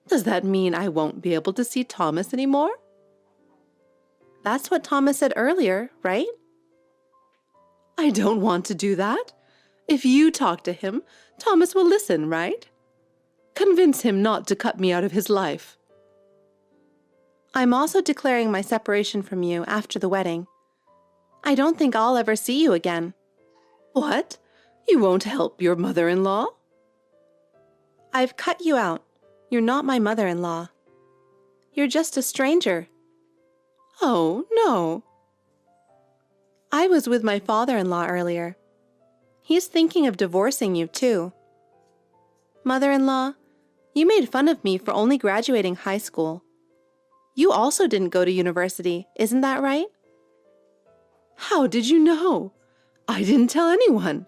Does that mean I won't be able to see Thomas anymore? That's what Thomas said earlier, right? I don't want to do that. If you talk to him, Thomas will listen, right? Convince him not to cut me out of his life. I'm also declaring my separation from you after the wedding. I don't think I'll ever see you again. What? You won't help your mother-in-law? I've cut you out. You're not my mother-in-law. You're just a stranger. Oh, no. I was with my father-in-law earlier. He's thinking of divorcing you, too. Mother-in-law, you made fun of me for only graduating high school. You also didn't go to university, isn't that right? How did you know? I didn't tell anyone.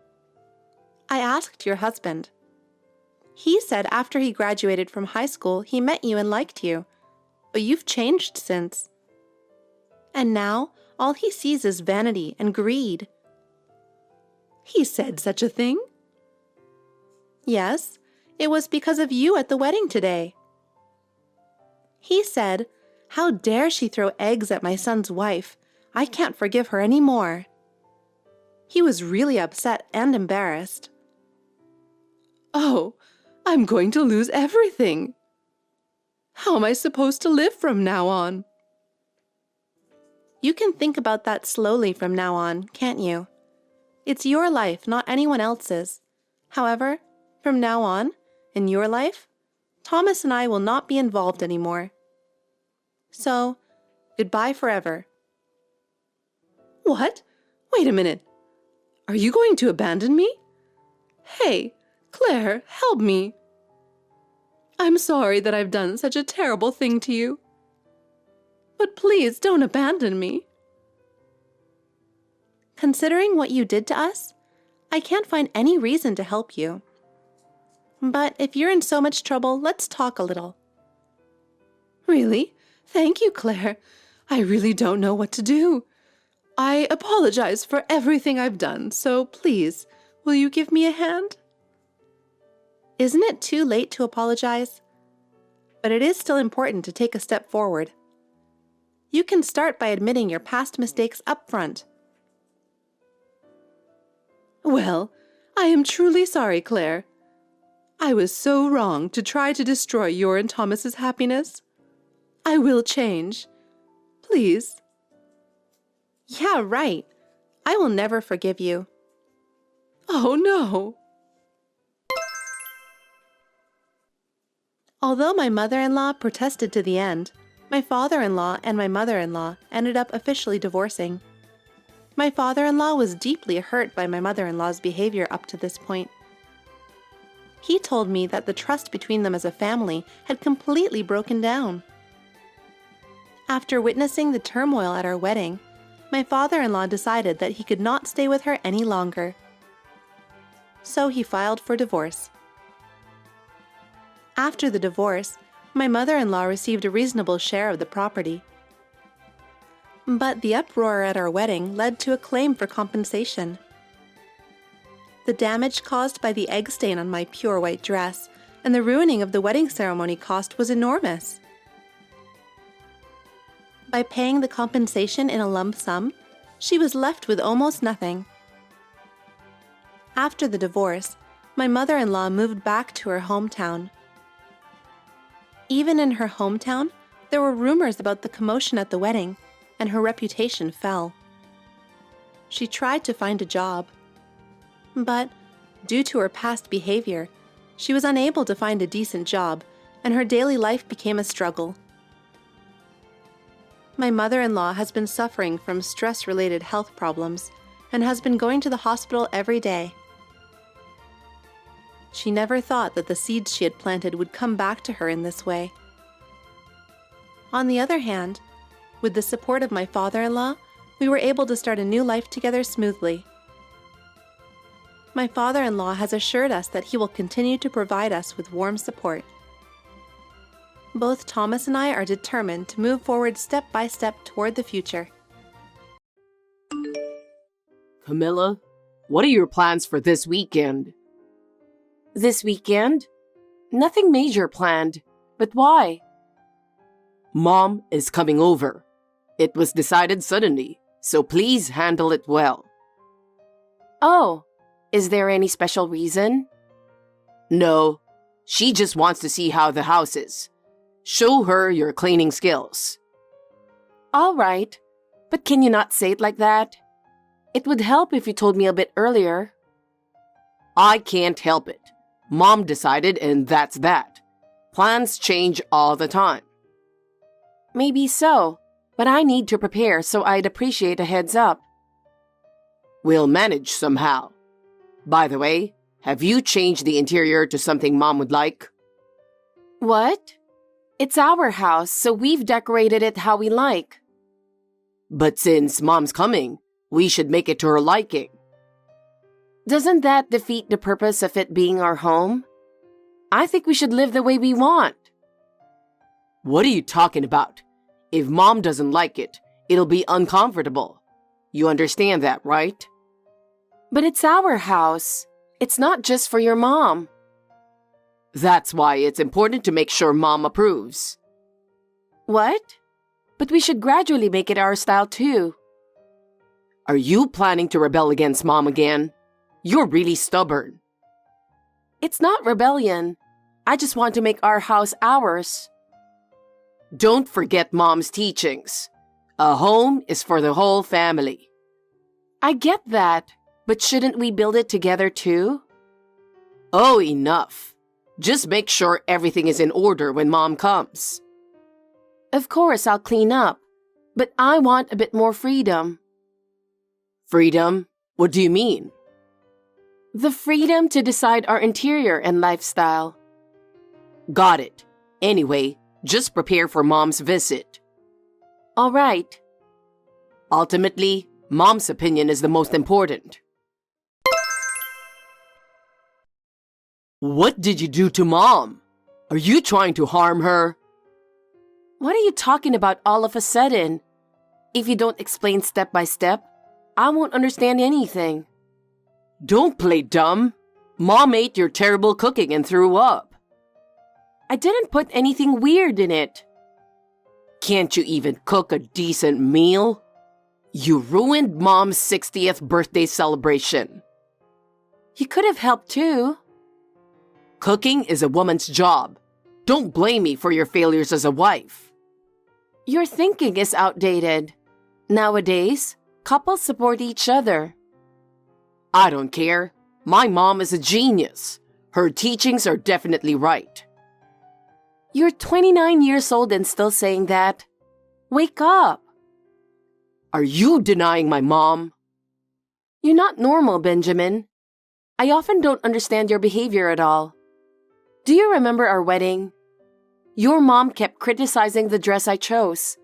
I asked your husband. He said after he graduated from high school, he met you and liked you. But you've changed since. And now, all he sees is vanity and greed. He said such a thing? Yes, it was because of you at the wedding today. He said, "How dare she throw eggs at my son's wife? I can't forgive her anymore." He was really upset and embarrassed. Oh, I'm going to lose everything. How am I supposed to live from now on? You can think about that slowly from now on, can't you? It's your life, not anyone else's. However, from now on, in your life, Thomas and I will not be involved anymore. So, goodbye forever. What? Wait a minute. Are you going to abandon me? Hey, Claire, help me. I'm sorry that I've done such a terrible thing to you. But please don't abandon me. Considering what you did to us, I can't find any reason to help you. But if you're in so much trouble, let's talk a little. Really? Thank you, Claire. I really don't know what to do. I apologize for everything I've done, so please, will you give me a hand? Isn't it too late to apologize? But it is still important to take a step forward. You can start by admitting your past mistakes up front. Well, I am truly sorry, Claire. I was so wrong to try to destroy your and Thomas's happiness. I will change. Please. Yeah, right. I will never forgive you. Oh, no. Although my mother-in-law protested to the end, my father-in-law and my mother-in-law ended up officially divorcing. My father-in-law was deeply hurt by my mother-in-law's behavior up to this point. He told me that the trust between them as a family had completely broken down. After witnessing the turmoil at our wedding, my father-in-law decided that he could not stay with her any longer. So he filed for divorce. After the divorce, my mother-in-law received a reasonable share of the property. But the uproar at our wedding led to a claim for compensation. The damage caused by the egg stain on my pure white dress and the ruining of the wedding ceremony cost was enormous. By paying the compensation in a lump sum, she was left with almost nothing. After the divorce, my mother-in-law moved back to her hometown. Even in her hometown, there were rumors about the commotion at the wedding, and her reputation fell. She tried to find a job, but due to her past behavior, she was unable to find a decent job, and her daily life became a struggle. My mother-in-law has been suffering from stress-related health problems and has been going to the hospital every day. She never thought that the seeds she had planted would come back to her in this way. On the other hand, with the support of my father-in-law, we were able to start a new life together smoothly. My father-in-law has assured us that he will continue to provide us with warm support. Both Thomas and I are determined to move forward step by step toward the future. Camila, what are your plans for this weekend? This weekend? Nothing major planned. But why? Mom is coming over. It was decided suddenly, so please handle it well. Oh, is there any special reason? No, she just wants to see how the house is. Show her your cleaning skills. All right, but can you not say it like that? It would help if you told me a bit earlier. I can't help it. Mom decided and that's that. Plans change all the time. Maybe so, but I need to prepare, so I'd appreciate a heads up. We'll manage somehow. By the way, have you changed the interior to something Mom would like? What? It's our house, so we've decorated it how we like. But since Mom's coming, we should make it to her liking. Doesn't that defeat the purpose of it being our home? I think we should live the way we want. What are you talking about? If Mom doesn't like it, it'll be uncomfortable. You understand that, right? But it's our house. It's not just for your mom. That's why it's important to make sure Mom approves. What? But we should gradually make it our style too. Are you planning to rebel against Mom again? You're really stubborn. It's not rebellion. I just want to make our house ours. Don't forget Mom's teachings. A home is for the whole family. I get that, but shouldn't we build it together too? Oh, enough. Just make sure everything is in order when Mom comes. Of course, I'll clean up, but I want a bit more freedom. Freedom? What do you mean? The freedom to decide our interior and lifestyle. Got it. Anyway, just prepare for Mom's visit. All right. Ultimately, Mom's opinion is the most important. What did you do to Mom? Are you trying to harm her? What are you talking about all of a sudden? If you don't explain step by step, I won't understand anything. Don't play dumb. Mom ate your terrible cooking and threw up. I didn't put anything weird in it. Can't you even cook a decent meal? You ruined Mom's 60th birthday celebration. You could have helped too. Cooking is a woman's job. Don't blame me for your failures as a wife. Your thinking is outdated. Nowadays, couples support each other. I don't care. My mom is a genius. Her teachings are definitely right. You're 29 years old and still saying that? Wake up! Are you denying my mom? You're not normal, Benjamin. I often don't understand your behavior at all. Do you remember our wedding? Your mom kept criticizing the dress I chose,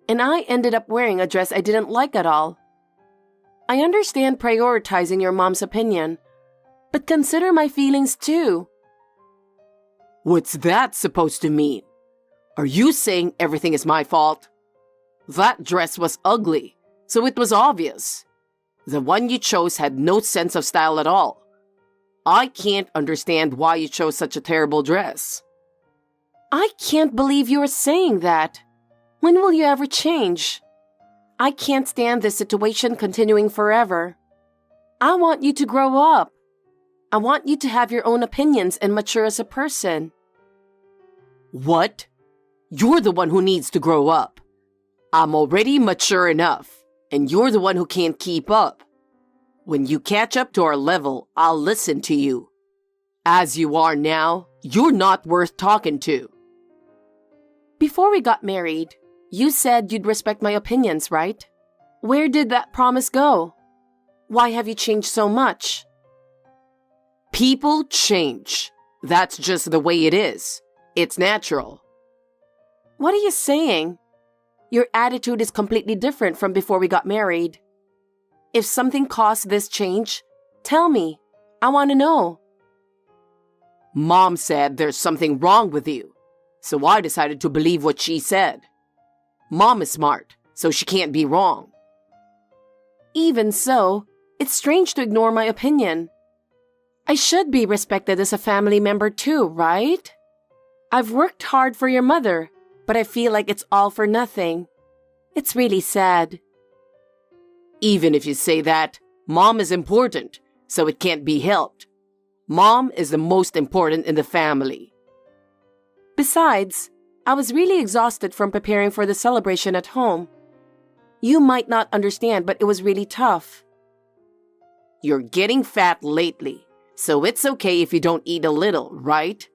and I ended up wearing a dress I didn't like at all. I understand prioritizing your mom's opinion, but consider my feelings too. What's that supposed to mean? Are you saying everything is my fault? That dress was ugly, so it was obvious. The one you chose had no sense of style at all. I can't understand why you chose such a terrible dress. I can't believe you're saying that. When will you ever change? I can't stand this situation continuing forever. I want you to grow up. I want you to have your own opinions and mature as a person. What? You're the one who needs to grow up. I'm already mature enough, and you're the one who can't keep up. When you catch up to our level, I'll listen to you. As you are now, you're not worth talking to. Before we got married, you said you'd respect my opinions, right? Where did that promise go? Why have you changed so much? People change. That's just the way it is. It's natural. What are you saying? Your attitude is completely different from before we got married. If something caused this change, tell me. I want to know. Mom said there's something wrong with you, so I decided to believe what she said. Mom is smart, so she can't be wrong. Even so, it's strange to ignore my opinion. I should be respected as a family member too, right? I've worked hard for your mother, but I feel like it's all for nothing. It's really sad. Even if you say that, Mom is important, so it can't be helped. Mom is the most important in the family. Besides, I was really exhausted from preparing for the celebration at home. You might not understand, but it was really tough. You're getting fat lately, so it's okay if you don't eat a little, right?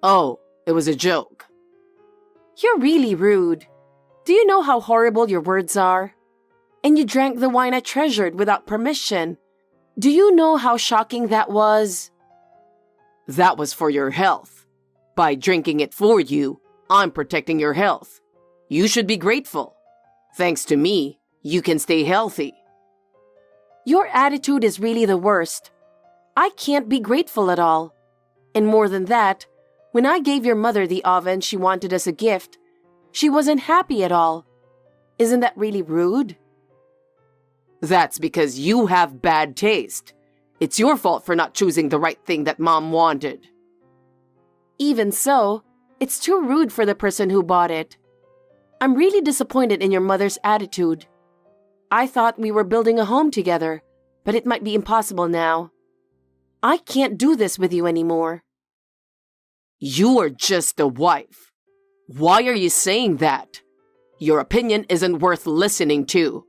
Oh, it was a joke. You're really rude. Do you know how horrible your words are? And you drank the wine I treasured without permission. Do you know how shocking that was? That was for your health. By drinking it for you, I'm protecting your health. You should be grateful. Thanks to me, you can stay healthy. Your attitude is really the worst. I can't be grateful at all. And more than that, when I gave your mother the oven she wanted as a gift, she wasn't happy at all. Isn't that really rude? That's because you have bad taste. It's your fault for not choosing the right thing that Mom wanted. Even so, it's too rude for the person who bought it. I'm really disappointed in your mother's attitude. I thought we were building a home together, but it might be impossible now. I can't do this with you anymore. You are just a wife. Why are you saying that? Your opinion isn't worth listening to.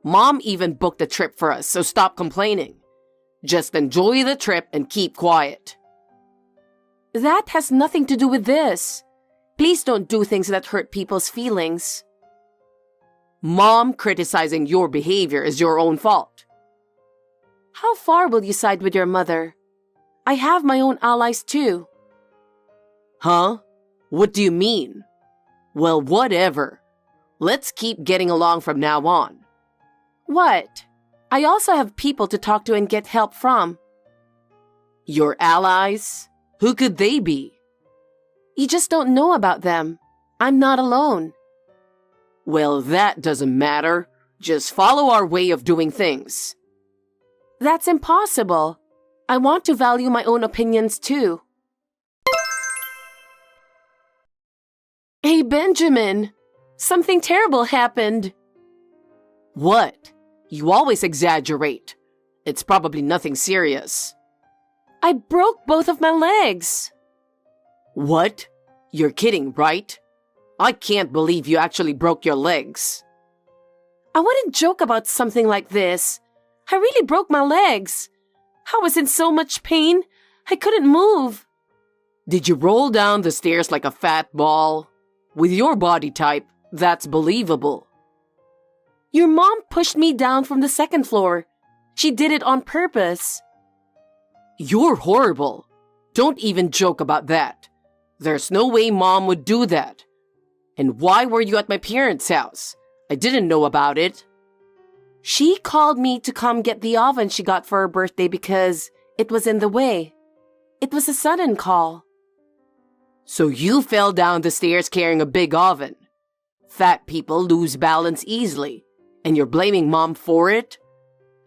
Mom even booked a trip for us, so stop complaining. Just enjoy the trip and keep quiet. That has nothing to do with this. Please don't do things that hurt people's feelings. Mom criticizing your behavior is your own fault. How far will you side with your mother? I have my own allies too. Huh? What do you mean? Well, whatever. Let's keep getting along from now on. What? I also have people to talk to and get help from. Your allies? Who could they be? You just don't know about them. I'm not alone. Well, that doesn't matter. Just follow our way of doing things. That's impossible. I want to value my own opinions too. Hey, Benjamin. Something terrible happened. What? You always exaggerate. It's probably nothing serious. I broke both of my legs. What? You're kidding, right? I can't believe you actually broke your legs. I wouldn't joke about something like this. I really broke my legs. I was in so much pain, I couldn't move. Did you roll down the stairs like a fat ball? With your body type, that's believable. Your mom pushed me down from the second floor. She did it on purpose. You're horrible. Don't even joke about that. There's no way Mom would do that. And why were you at my parents' house? I didn't know about it. She called me to come get the oven she got for her birthday because it was in the way. It was a sudden call. So you fell down the stairs carrying a big oven. Fat people lose balance easily, and you're blaming Mom for it?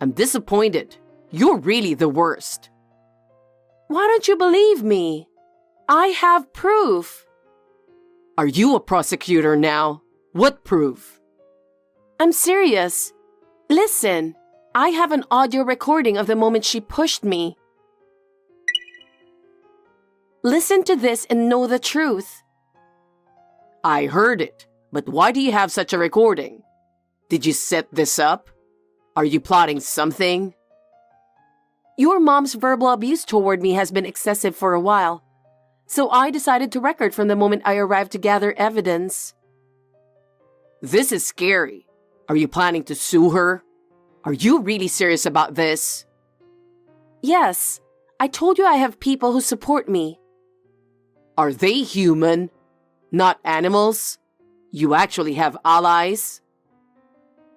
I'm disappointed. You're really the worst. Why don't you believe me? I have proof. Are you a prosecutor now? What proof? I'm serious. Listen, I have an audio recording of the moment she pushed me. Listen to this and know the truth. I heard it, but why do you have such a recording? Did you set this up? Are you plotting something? Your mom's verbal abuse toward me has been excessive for a while, so I decided to record from the moment I arrived to gather evidence. This is scary. Are you planning to sue her? Are you really serious about this? Yes, I told you I have people who support me. Are they human? Not animals? You actually have allies?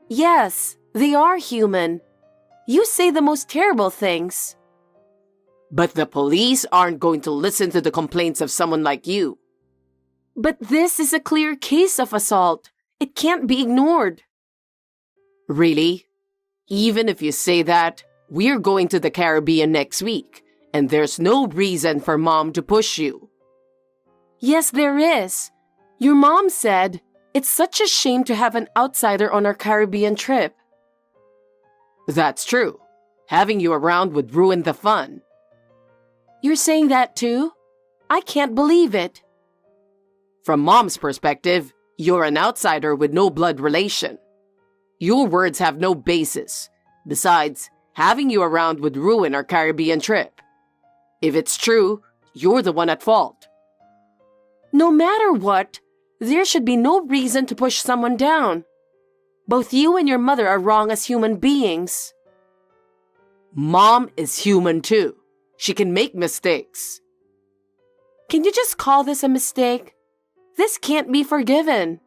Yes, they are human. You say the most terrible things. But the police aren't going to listen to the complaints of someone like you. But this is a clear case of assault. It can't be ignored. Really? Even if you say that, we're going to the Caribbean next week, and there's no reason for Mom to push you. Yes, there is. Your mom said, it's such a shame to have an outsider on our Caribbean trip. That's true. Having you around would ruin the fun. You're saying that too? I can't believe it. From Mom's perspective, you're an outsider with no blood relation. Your words have no basis. Besides, having you around would ruin our Caribbean trip. If it's true, you're the one at fault. No matter what, there should be no reason to push someone down. Both you and your mother are wrong as human beings. Mom is human too. She can make mistakes. Can you just call this a mistake? This can't be forgiven.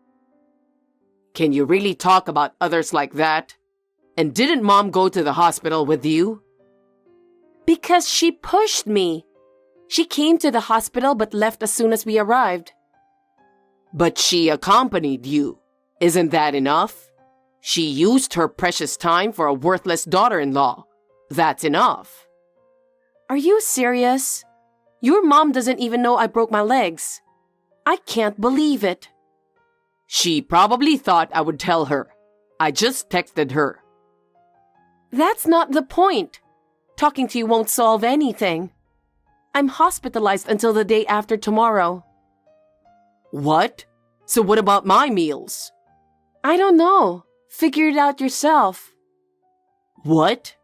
Can you really talk about others like that? And didn't Mom go to the hospital with you? Because she pushed me. She came to the hospital but left as soon as we arrived. But she accompanied you. Isn't that enough? She used her precious time for a worthless daughter-in-law. That's enough. Are you serious? Your mom doesn't even know I broke my legs. I can't believe it. She probably thought I would tell her. I just texted her. That's not the point. Talking to you won't solve anything. I'm hospitalized until the day after tomorrow. What? So what about my meals? I don't know. Figure it out yourself. What?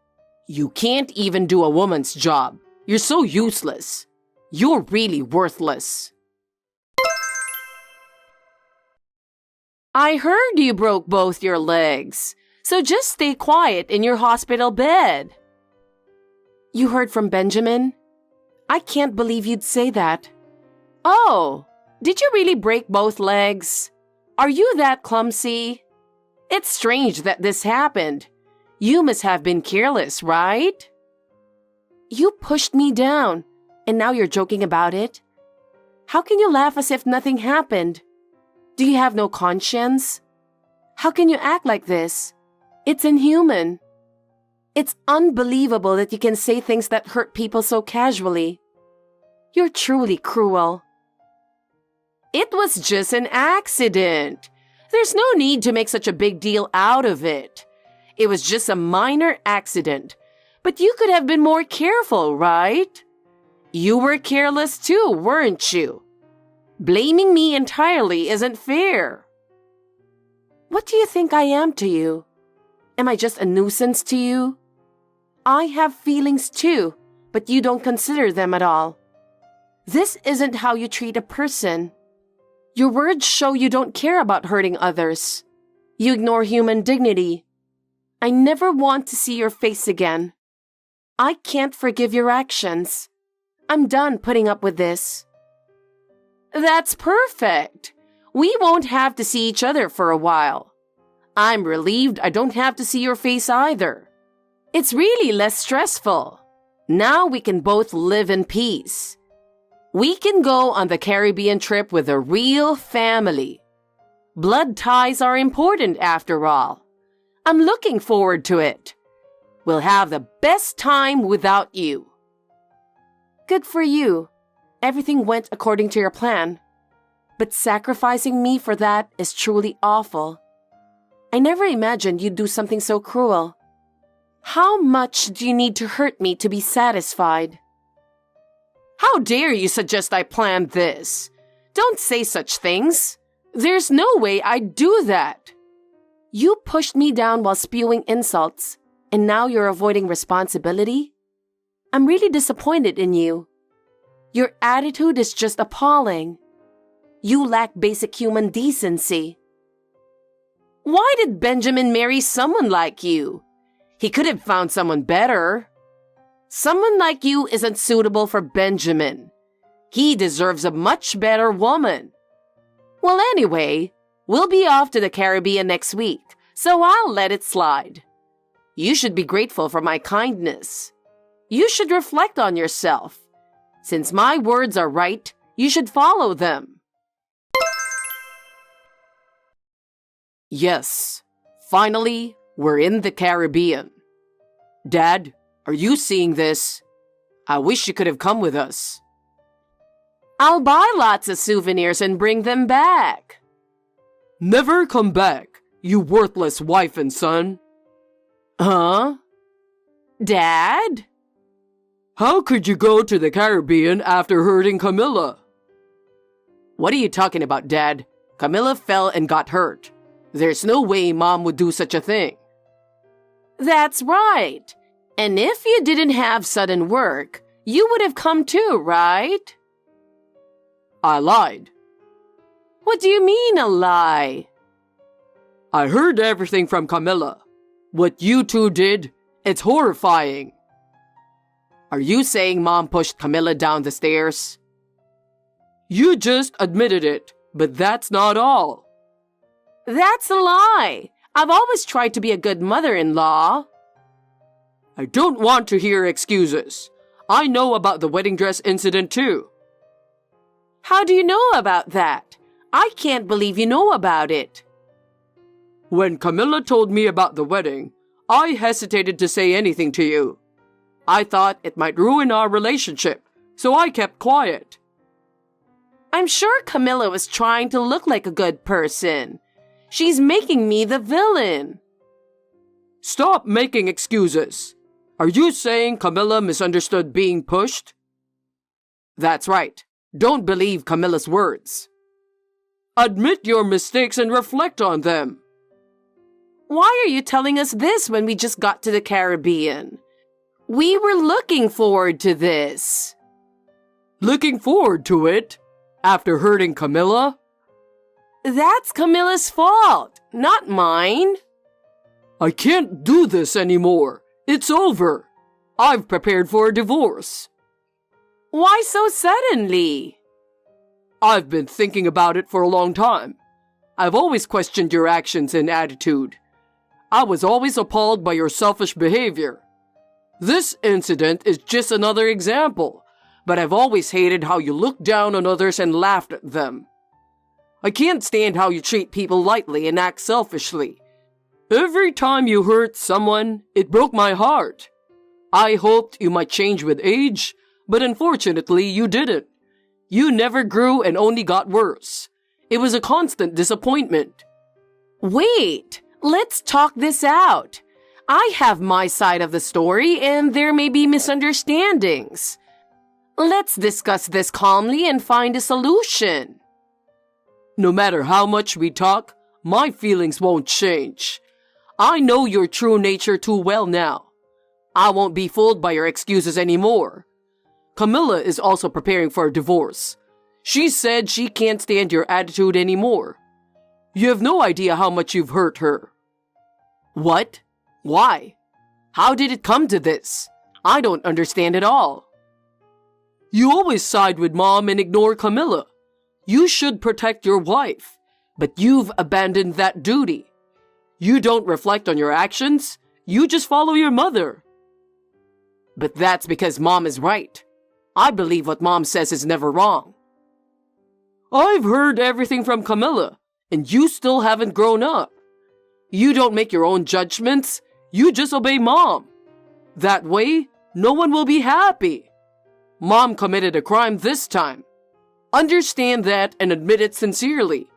You can't even do a woman's job. You're so useless. You're really worthless. I heard you broke both your legs, so just stay quiet in your hospital bed. You heard from Benjamin? I can't believe you'd say that. Oh, did you really break both legs? Are you that clumsy? It's strange that this happened. You must have been careless, right? You pushed me down, and now you're joking about it? How can you laugh as if nothing happened? Do you have no conscience? How can you act like this? It's inhuman. It's unbelievable that you can say things that hurt people so casually. You're truly cruel. It was just an accident. There's no need to make such a big deal out of it. It was just a minor accident. But you could have been more careful, right? You were careless too, weren't you? Blaming me entirely isn't fair. What do you think I am to you? Am I just a nuisance to you? I have feelings too, but you don't consider them at all. This isn't how you treat a person. Your words show you don't care about hurting others. You ignore human dignity. I never want to see your face again. I can't forgive your actions. I'm done putting up with this. That's perfect. We won't have to see each other for a while. I'm relieved I don't have to see your face either. It's really less stressful. Now we can both live in peace. We can go on the Caribbean trip with a real family. Blood ties are important after all. I'm looking forward to it. We'll have the best time without you. Good for you. Everything went according to your plan. But sacrificing me for that is truly awful. I never imagined you'd do something so cruel. How much do you need to hurt me to be satisfied? How dare you suggest I planned this? Don't say such things. There's no way I'd do that. You pushed me down while spewing insults, and now you're avoiding responsibility? I'm really disappointed in you. Your attitude is just appalling. You lack basic human decency. Why did Benjamin marry someone like you? He could have found someone better. Someone like you isn't suitable for Benjamin. He deserves a much better woman. Well, anyway, we'll be off to the Caribbean next week, so I'll let it slide. You should be grateful for my kindness. You should reflect on yourself. Since my words are right, you should follow them. Yes, finally, we're in the Caribbean. Dad, are you seeing this? I wish you could have come with us. I'll buy lots of souvenirs and bring them back. Never come back, you worthless wife and son. Huh? Dad? How could you go to the Caribbean after hurting Camila? What are you talking about, Dad? Camila fell and got hurt. There's no way Mom would do such a thing. That's right. And if you didn't have sudden work, you would have come too, right? I lied. What do you mean a lie? I heard everything from Camila. What you two did, it's horrifying. Are you saying Mom pushed Camila down the stairs? You just admitted it, but that's not all. That's a lie. I've always tried to be a good mother-in-law. I don't want to hear excuses. I know about the wedding dress incident too. How do you know about that? I can't believe you know about it. When Camila told me about the wedding, I hesitated to say anything to you. I thought it might ruin our relationship, so I kept quiet. I'm sure Camila was trying to look like a good person. She's making me the villain. Stop making excuses. Are you saying Camila misunderstood being pushed? That's right. Don't believe Camila's words. Admit your mistakes and reflect on them. Why are you telling us this when we just got to the Caribbean? We were looking forward to this. Looking forward to it? After hurting Camila? That's Camila's fault, not mine. I can't do this anymore. It's over. I've prepared for a divorce. Why so suddenly? I've been thinking about it for a long time. I've always questioned your actions and attitude. I was always appalled by your selfish behavior. This incident is just another example, but I've always hated how you looked down on others and laughed at them. I can't stand how you treat people lightly and act selfishly. Every time you hurt someone, it broke my heart. I hoped you might change with age, but unfortunately you didn't. You never grew and only got worse. It was a constant disappointment. Wait, let's talk this out. I have my side of the story and there may be misunderstandings. Let's discuss this calmly and find a solution. No matter how much we talk, my feelings won't change. I know your true nature too well now. I won't be fooled by your excuses anymore. Camila is also preparing for a divorce. She said she can't stand your attitude anymore. You have no idea how much you've hurt her. What? Why? How did it come to this? I don't understand at all. You always side with Mom and ignore Camila. You should protect your wife, but you've abandoned that duty. You don't reflect on your actions, you just follow your mother. But that's because Mom is right. I believe what Mom says is never wrong. I've heard everything from Camila, and you still haven't grown up. You don't make your own judgments, you just obey Mom. That way, no one will be happy. Mom committed a crime this time. Understand that and admit it sincerely.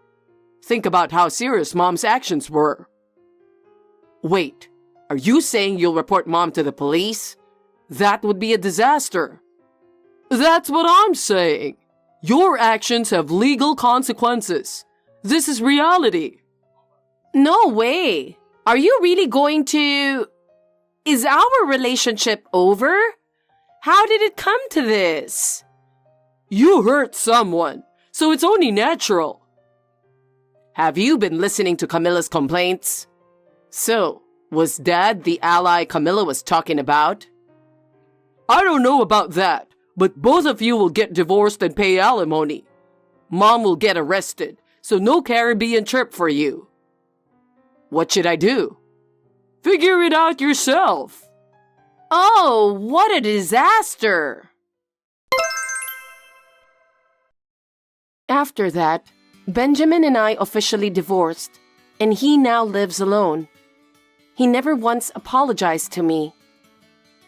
Think about how serious Mom's actions were. Wait, are you saying you'll report Mom to the police? That would be a disaster. That's what I'm saying. Your actions have legal consequences. This is reality. No way. Are you really going to... Is our relationship over? How did it come to this? You hurt someone, so it's only natural. Have you been listening to Camila's complaints? So, was Dad the ally Camila was talking about? I don't know about that, but both of you will get divorced and pay alimony. Mom will get arrested, so no Caribbean trip for you. What should I do? Figure it out yourself. Oh, what a disaster! After that, Benjamin and I officially divorced, and he now lives alone. He never once apologized to me.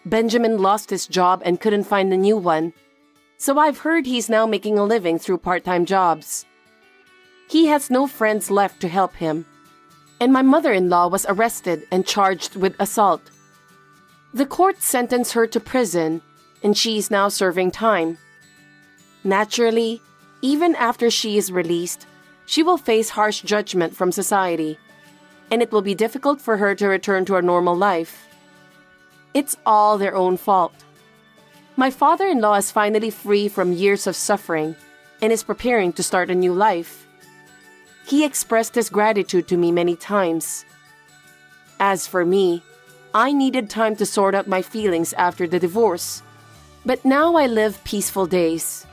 Benjamin lost his job and couldn't find a new one, so I've heard he's now making a living through part-time jobs. He has no friends left to help him, and my mother-in-law was arrested and charged with assault. The court sentenced her to prison, and she's now serving time. Naturally, even after she is released, she will face harsh judgment from society, and it will be difficult for her to return to a normal life. It's all their own fault. My father-in-law is finally free from years of suffering and is preparing to start a new life. He expressed his gratitude to me many times. As for me, I needed time to sort out my feelings after the divorce, but now I live peaceful days.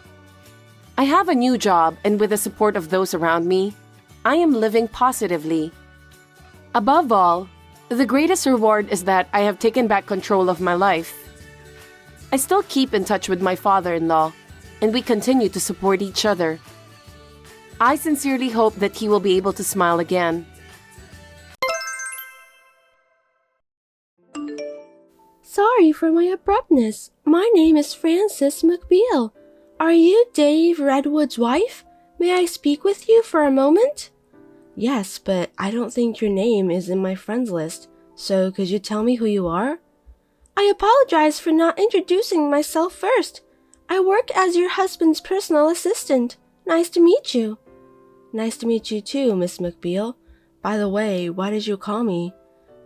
I have a new job, and with the support of those around me, I am living positively. Above all, the greatest reward is that I have taken back control of my life. I still keep in touch with my father-in-law, and we continue to support each other. I sincerely hope that he will be able to smile again. Sorry for my abruptness. My name is Frances McBeal. Are you Dave Redwood's wife? May I speak with you for a moment? Yes, but I don't think your name is in my friends list, so could you tell me who you are? I apologize for not introducing myself first. I work as your husband's personal assistant. Nice to meet you. Nice to meet you too, Miss McBeal. By the way, why did you call me?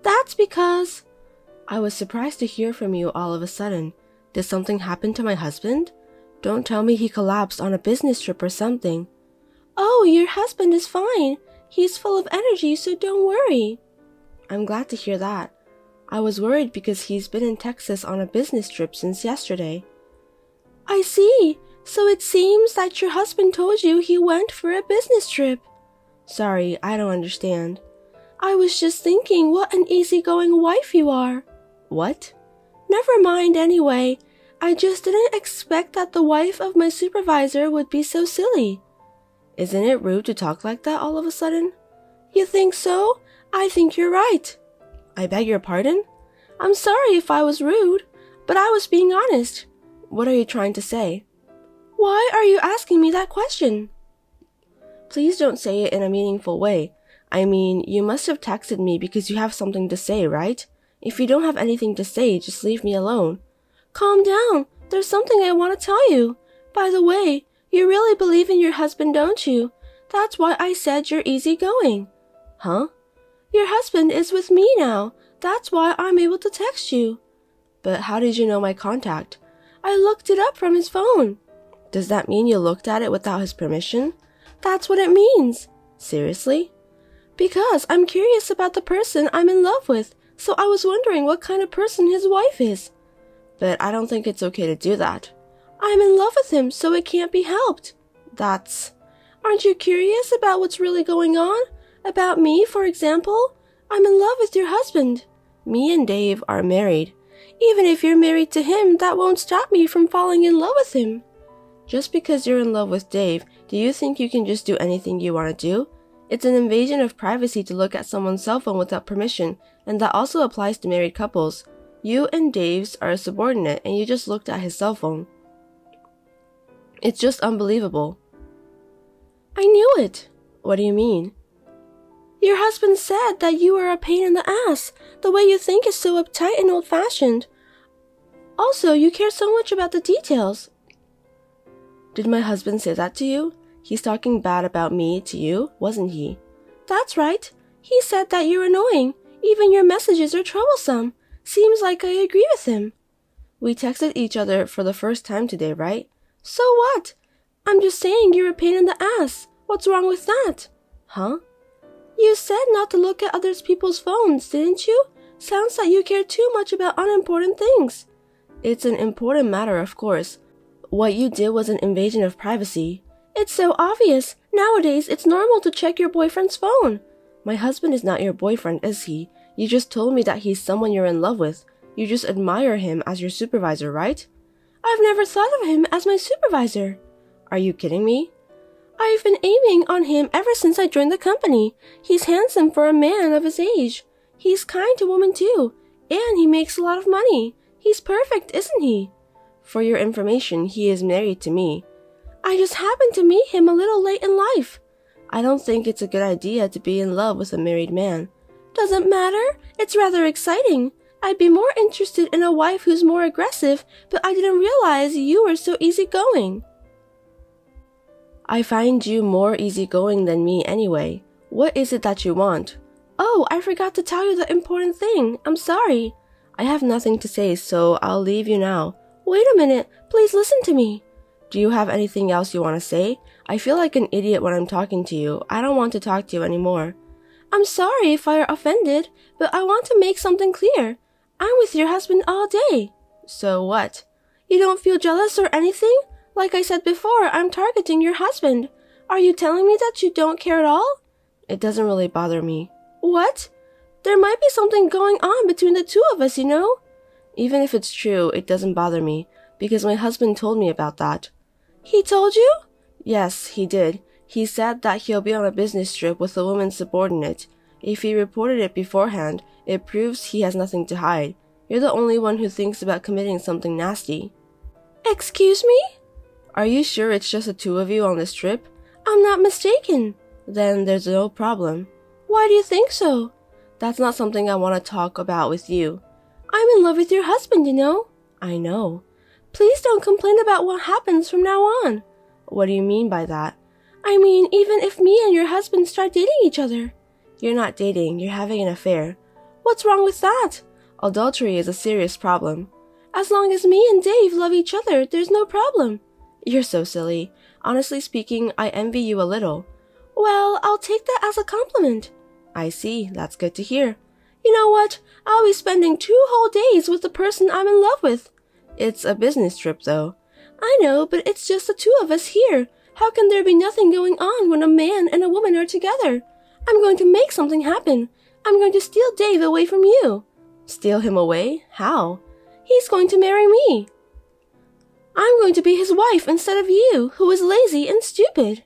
That's because... I was surprised to hear from you all of a sudden. Did something happen to my husband? Don't tell me he collapsed on a business trip or something. Oh, your husband is fine. He's full of energy, so don't worry. I'm glad to hear that. I was worried because he's been in Texas on a business trip since yesterday. I see. So it seems that your husband told you he went for a business trip. Sorry, I don't understand. I was just thinking what an easygoing wife you are. What? Never mind anyway. I just didn't expect that the wife of my supervisor would be so silly. Isn't it rude to talk like that all of a sudden? You think so? I think you're right. I beg your pardon? I'm sorry if I was rude, but I was being honest. What are you trying to say? Why are you asking me that question? Please don't say it in a meaningful way. I mean, you must have texted me because you have something to say, right? If you don't have anything to say, just leave me alone. Calm down. There's something I want to tell you. By the way, you really believe in your husband, don't you? That's why I said you're easygoing. Huh? Your husband is with me now. That's why I'm able to text you. But how did you know my contact? I looked it up from his phone. Does that mean you looked at it without his permission? That's what it means. Seriously? Because I'm curious about the person I'm in love with, so I was wondering what kind of person his wife is. But I don't think it's okay to do that. I'm in love with him, so it can't be helped. Aren't you curious about what's really going on? About me, for example? I'm in love with your husband. Me and Dave are married. Even if you're married to him, that won't stop me from falling in love with him. Just because you're in love with Dave, do you think you can just do anything you want to do? It's an invasion of privacy to look at someone's cell phone without permission, and that also applies to married couples. You and Dave's are a subordinate, and you just looked at his cell phone. It's just unbelievable. I knew it. What do you mean? Your husband said that you are a pain in the ass. The way you think is so uptight and old-fashioned. Also, you care so much about the details. Did my husband say that to you? He's talking bad about me to you, wasn't he? That's right. He said that you're annoying. Even your messages are troublesome. Seems like I agree with him. We texted each other for the first time today, right? So what? I'm just saying you're a pain in the ass. What's wrong with that? Huh? You said not to look at other people's phones, didn't you? Sounds like you care too much about unimportant things. It's an important matter, of course. What you did was an invasion of privacy. It's so obvious. Nowadays, it's normal to check your boyfriend's phone. My husband is not your boyfriend, is he? You just told me that he's someone you're in love with. You just admire him as your supervisor, right? I've never thought of him as my supervisor. Are you kidding me? I've been aiming on him ever since I joined the company. He's handsome for a man of his age. He's kind to women too, and he makes a lot of money. He's perfect, isn't he? For your information, he is married to me. I just happened to meet him a little late in life. I don't think it's a good idea to be in love with a married man. Doesn't matter. It's rather exciting. I'd be more interested in a wife who's more aggressive, but I didn't realize you were so easygoing. I find you more easygoing than me anyway. What is it that you want? Oh, I forgot to tell you the important thing. I'm sorry. I have nothing to say, so I'll leave you now. Wait a minute. Please listen to me. Do you have anything else you want to say? I feel like an idiot when I'm talking to you. I don't want to talk to you anymore. I'm sorry if I are offended, but I want to make something clear. I'm with your husband all day. So what? You don't feel jealous or anything? Like I said before, I'm targeting your husband. Are you telling me that you don't care at all? It doesn't really bother me. What? There might be something going on between the two of us, you know? Even if it's true, it doesn't bother me, because my husband told me about that. He told you? Yes, he did. He said that he'll be on a business trip with a woman subordinate. If he reported it beforehand, it proves he has nothing to hide. You're the only one who thinks about committing something nasty. Excuse me? Are you sure it's just the two of you on this trip? I'm not mistaken. Then there's no problem. Why do you think so? That's not something I want to talk about with you. I'm in love with your husband, you know. I know. Please don't complain about what happens from now on. What do you mean by that? I mean, even if me and your husband start dating each other. You're not dating, you're having an affair. What's wrong with that? Adultery is a serious problem. As long as me and Dave love each other, there's no problem. You're so silly. Honestly speaking, I envy you a little. Well, I'll take that as a compliment. I see, that's good to hear. You know what? I'll be spending 2 whole days with the person I'm in love with. It's a business trip, though. I know, but it's just the two of us here. How can there be nothing going on when a man and a woman are together? I'm going to make something happen. I'm going to steal Dave away from you. Steal him away? How? He's going to marry me. I'm going to be his wife instead of you, who is lazy and stupid.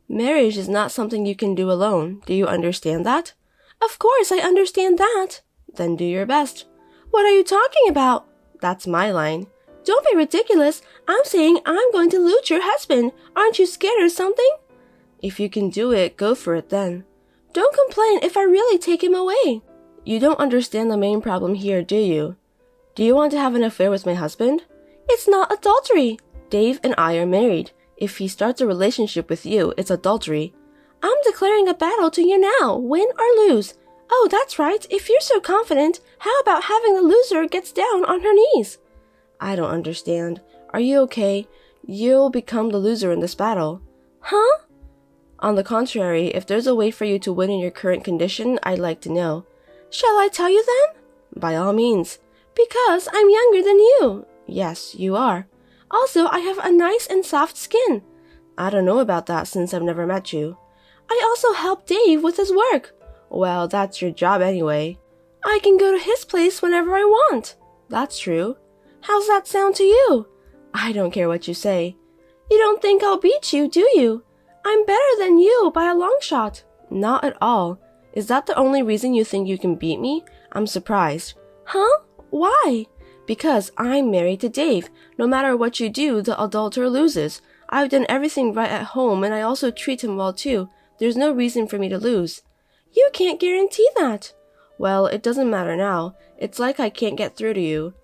Marriage is not something you can do alone. Do you understand that? Of course I understand that. Then do your best. What are you talking about? That's my line. Don't be ridiculous. I'm saying I'm going to loot your husband. Aren't you scared or something? If you can do it, go for it then. Don't complain if I really take him away. You don't understand the main problem here, do you? Do you want to have an affair with my husband? It's not adultery. Dave and I are married. If he starts a relationship with you, it's adultery. I'm declaring a battle to you now, win or lose. Oh, that's right. If you're so confident, how about having the loser gets down on her knees? I don't understand. Are you okay? You'll become the loser in this battle. Huh? On the contrary, if there's a way for you to win in your current condition, I'd like to know. Shall I tell you then? By all means. Because I'm younger than you. Yes, you are. Also, I have a nice and soft skin. I don't know about that since I've never met you. I also help Dave with his work. Well, that's your job anyway. I can go to his place whenever I want. That's true. How's that sound to you? I don't care what you say. You don't think I'll beat you, do you? I'm better than you by a long shot. Not at all. Is that the only reason you think you can beat me? I'm surprised. Huh? Why? Because I'm married to Dave. No matter what you do, the adulterer loses. I've done everything right at home, and I also treat him well too. There's no reason for me to lose. You can't guarantee that. Well, it doesn't matter now. It's like I can't get through to you.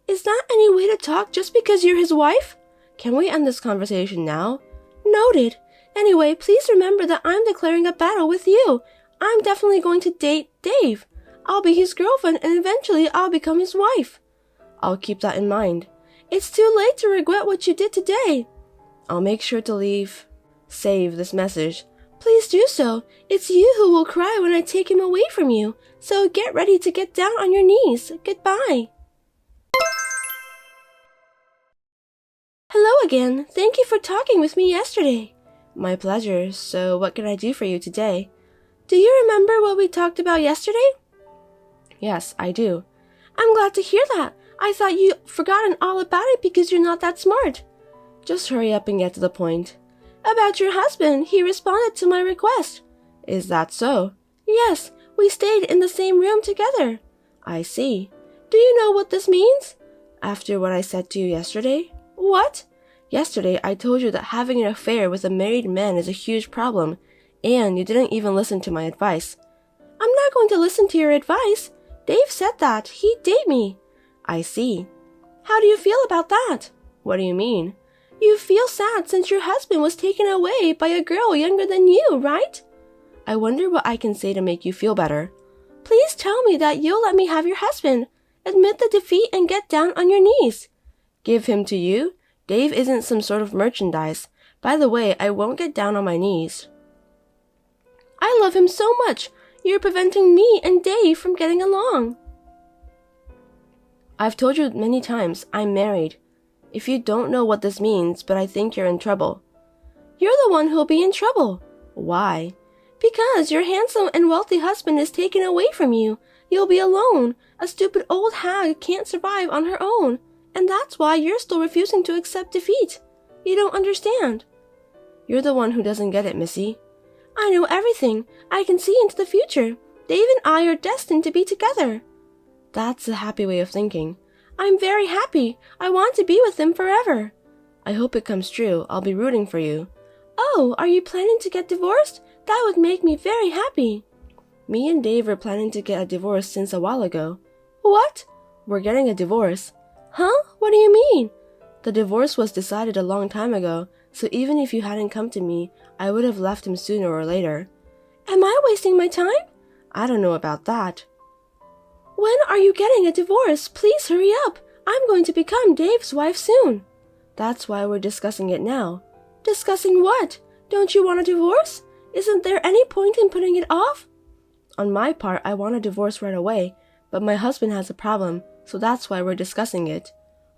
Is that any way to talk just because you're his wife? Can we end this conversation now? Noted. Anyway, please remember that I'm declaring a battle with you. I'm definitely going to date Dave. I'll be his girlfriend, and eventually I'll become his wife. I'll keep that in mind. It's too late to regret what you did today. I'll make sure to save this message. Please do so. It's you who will cry when I take him away from you. So get ready to get down on your knees. Goodbye. Hello again. Thank you for talking with me yesterday. My pleasure. So what can I do for you today? Do you remember what we talked about yesterday? Yes, I do. I'm glad to hear that. I thought you'd forgotten all about it because you're not that smart. Just hurry up and get to the point. About your husband, he responded to my request. Is that so? Yes, we stayed in the same room together. I see. Do you know what this means? After what I said to you yesterday? What? Yesterday I told you that having an affair with a married man is a huge problem, and you didn't even listen to my advice. I'm not going to listen to your advice. Dave said that. He'd date me. I see. How do you feel about that? What do you mean? You feel sad since your husband was taken away by a girl younger than you, right? I wonder what I can say to make you feel better. Please tell me that you'll let me have your husband. Admit the defeat and get down on your knees. Give him to you? Dave isn't some sort of merchandise. By the way, I won't get down on my knees. I love him so much. You're preventing me and Dave from getting along. I've told you many times, I'm married. If you don't know what this means, but I think you're in trouble. You're the one who'll be in trouble. Why? Because your handsome and wealthy husband is taken away from you. You'll be alone. A stupid old hag can't survive on her own. And that's why you're still refusing to accept defeat. You don't understand. You're the one who doesn't get it, Missy. I know everything. I can see into the future. Dave and I are destined to be together. That's a happy way of thinking. I'm very happy. I want to be with him forever. I hope it comes true. I'll be rooting for you. Oh, are you planning to get divorced? That would make me very happy. Me and Dave are planning to get a divorce since a while ago. What? We're getting a divorce. Huh? What do you mean? The divorce was decided a long time ago, so even if you hadn't come to me, I would have left him sooner or later. Am I wasting my time? I don't know about that. When are you getting a divorce? Please hurry up. I'm going to become Dave's wife soon. That's why we're discussing it now. Discussing what? Don't you want a divorce? Isn't there any point in putting it off? On my part, I want a divorce right away, but my husband has a problem, so that's why we're discussing it.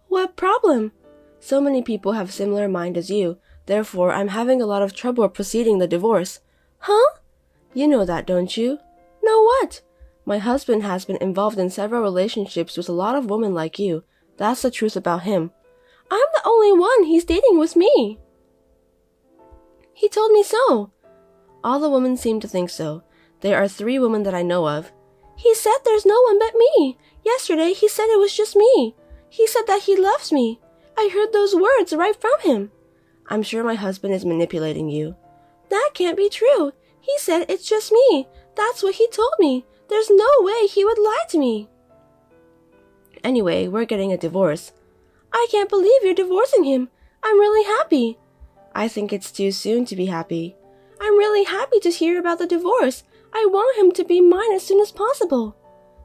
What problem? So many people have similar mind as you, therefore I'm having a lot of trouble proceeding the divorce. Huh? You know that, don't you? Know what? My husband has been involved in several relationships with a lot of women like you. That's the truth about him. I'm the only one he's dating with me. He told me so. All the women seem to think so. There are 3 women that I know of. He said there's no one but me. Yesterday he said it was just me. He said that he loves me. I heard those words right from him. I'm sure my husband is manipulating you. That can't be true. He said it's just me. That's what he told me. There's no way he would lie to me. Anyway, we're getting a divorce. I can't believe you're divorcing him. I'm really happy. I think it's too soon to be happy. I'm really happy to hear about the divorce. I want him to be mine as soon as possible.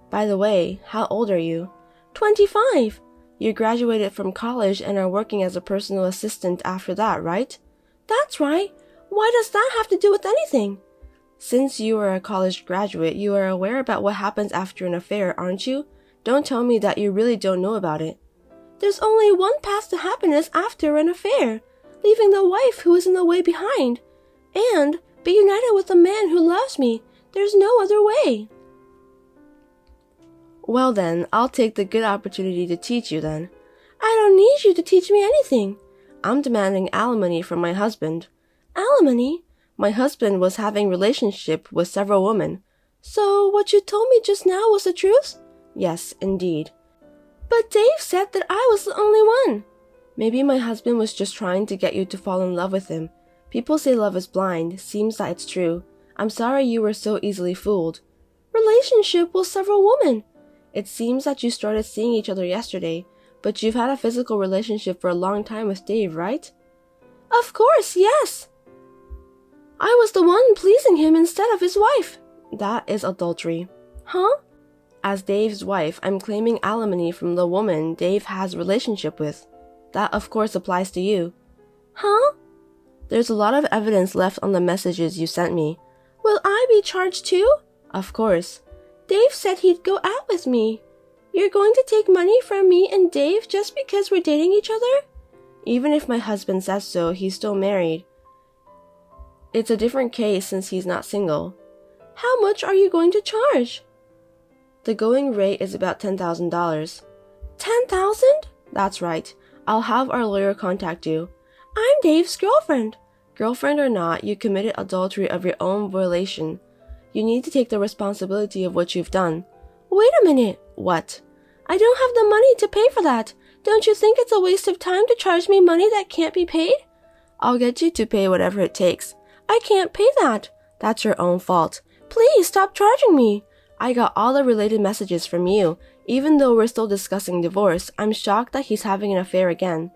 By the way, how old are you? 25. You graduated from college and are working as a personal assistant after that, right? That's right. Why does that have to do with anything? Since you are a college graduate, you are aware about what happens after an affair, aren't you? Don't tell me that you really don't know about it. There's only one path to happiness after an affair, leaving the wife who is in the way behind, and be united with the man who loves me. There's no other way. Well then, I'll take the good opportunity to teach you then. I don't need you to teach me anything. I'm demanding alimony from my husband. Alimony? My husband was having relationship with several women. So what you told me just now was the truth? Yes, indeed. But Dave said that I was the only one. Maybe my husband was just trying to get you to fall in love with him. People say love is blind. Seems that it's true. I'm sorry you were so easily fooled. Relationship with several women. It seems that you started seeing each other yesterday, but you've had a physical relationship for a long time with Dave, right? Of course, yes. I was the one pleasing him instead of his wife. That is adultery. Huh? As Dave's wife, I'm claiming alimony from the woman Dave has a relationship with. That of course applies to you. Huh? There's a lot of evidence left on the messages you sent me. Will I be charged too? Of course. Dave said he'd go out with me. You're going to take money from me and Dave just because we're dating each other? Even if my husband says so, he's still married. It's a different case since he's not single. How much are you going to charge? The going rate is about $10,000. $10,000? That's right. I'll have our lawyer contact you. I'm Dave's girlfriend. Girlfriend or not, you committed adultery of your own violation. You need to take the responsibility of what you've done. Wait a minute. What? I don't have the money to pay for that. Don't you think it's a waste of time to charge me money that can't be paid? I'll get you to pay whatever it takes. I can't pay that. That's your own fault. Please stop charging me. I got all the related messages from you. Even though we're still discussing divorce, I'm shocked that he's having an affair again.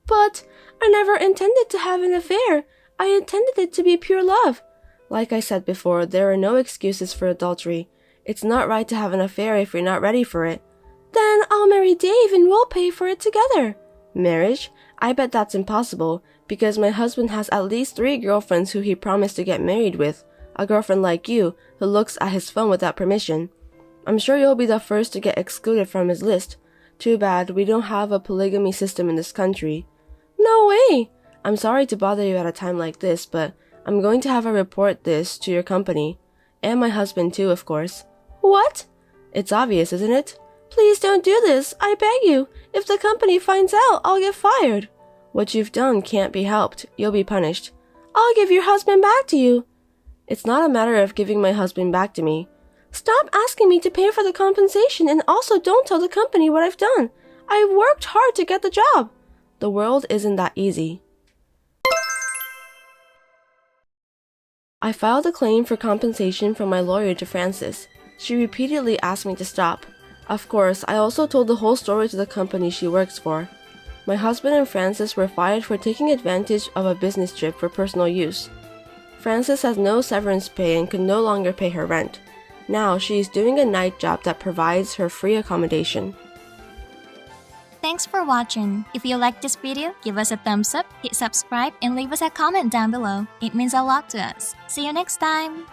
But I never intended to have an affair. I intended it to be pure love. Like I said before, there are no excuses for adultery. It's not right to have an affair if you're not ready for it. Then I'll marry Dave and we'll pay for it together. Marriage? I bet that's impossible, because my husband has at least 3 girlfriends who he promised to get married with. A girlfriend like you, who looks at his phone without permission. I'm sure you'll be the first to get excluded from his list. Too bad we don't have a polygamy system in this country. No way! I'm sorry to bother you at a time like this, but I'm going to have her report this to your company. And my husband too, of course. What? It's obvious, isn't it? Please don't do this, I beg you. If the company finds out, I'll get fired. What you've done can't be helped. You'll be punished. I'll give your husband back to you. It's not a matter of giving my husband back to me. Stop asking me to pay for the compensation, and also don't tell the company what I've done. I worked hard to get the job. The world isn't that easy. I filed a claim for compensation from my lawyer to Frances. She repeatedly asked me to stop. Of course, I also told the whole story to the company she works for. My husband and Frances were fired for taking advantage of a business trip for personal use. Frances has no severance pay and can no longer pay her rent. Now she is doing a night job that provides her free accommodation. Thanks for watching. If you liked this video, give us a thumbs up, hit subscribe, and leave us a comment down below. It means a lot to us. See you next time!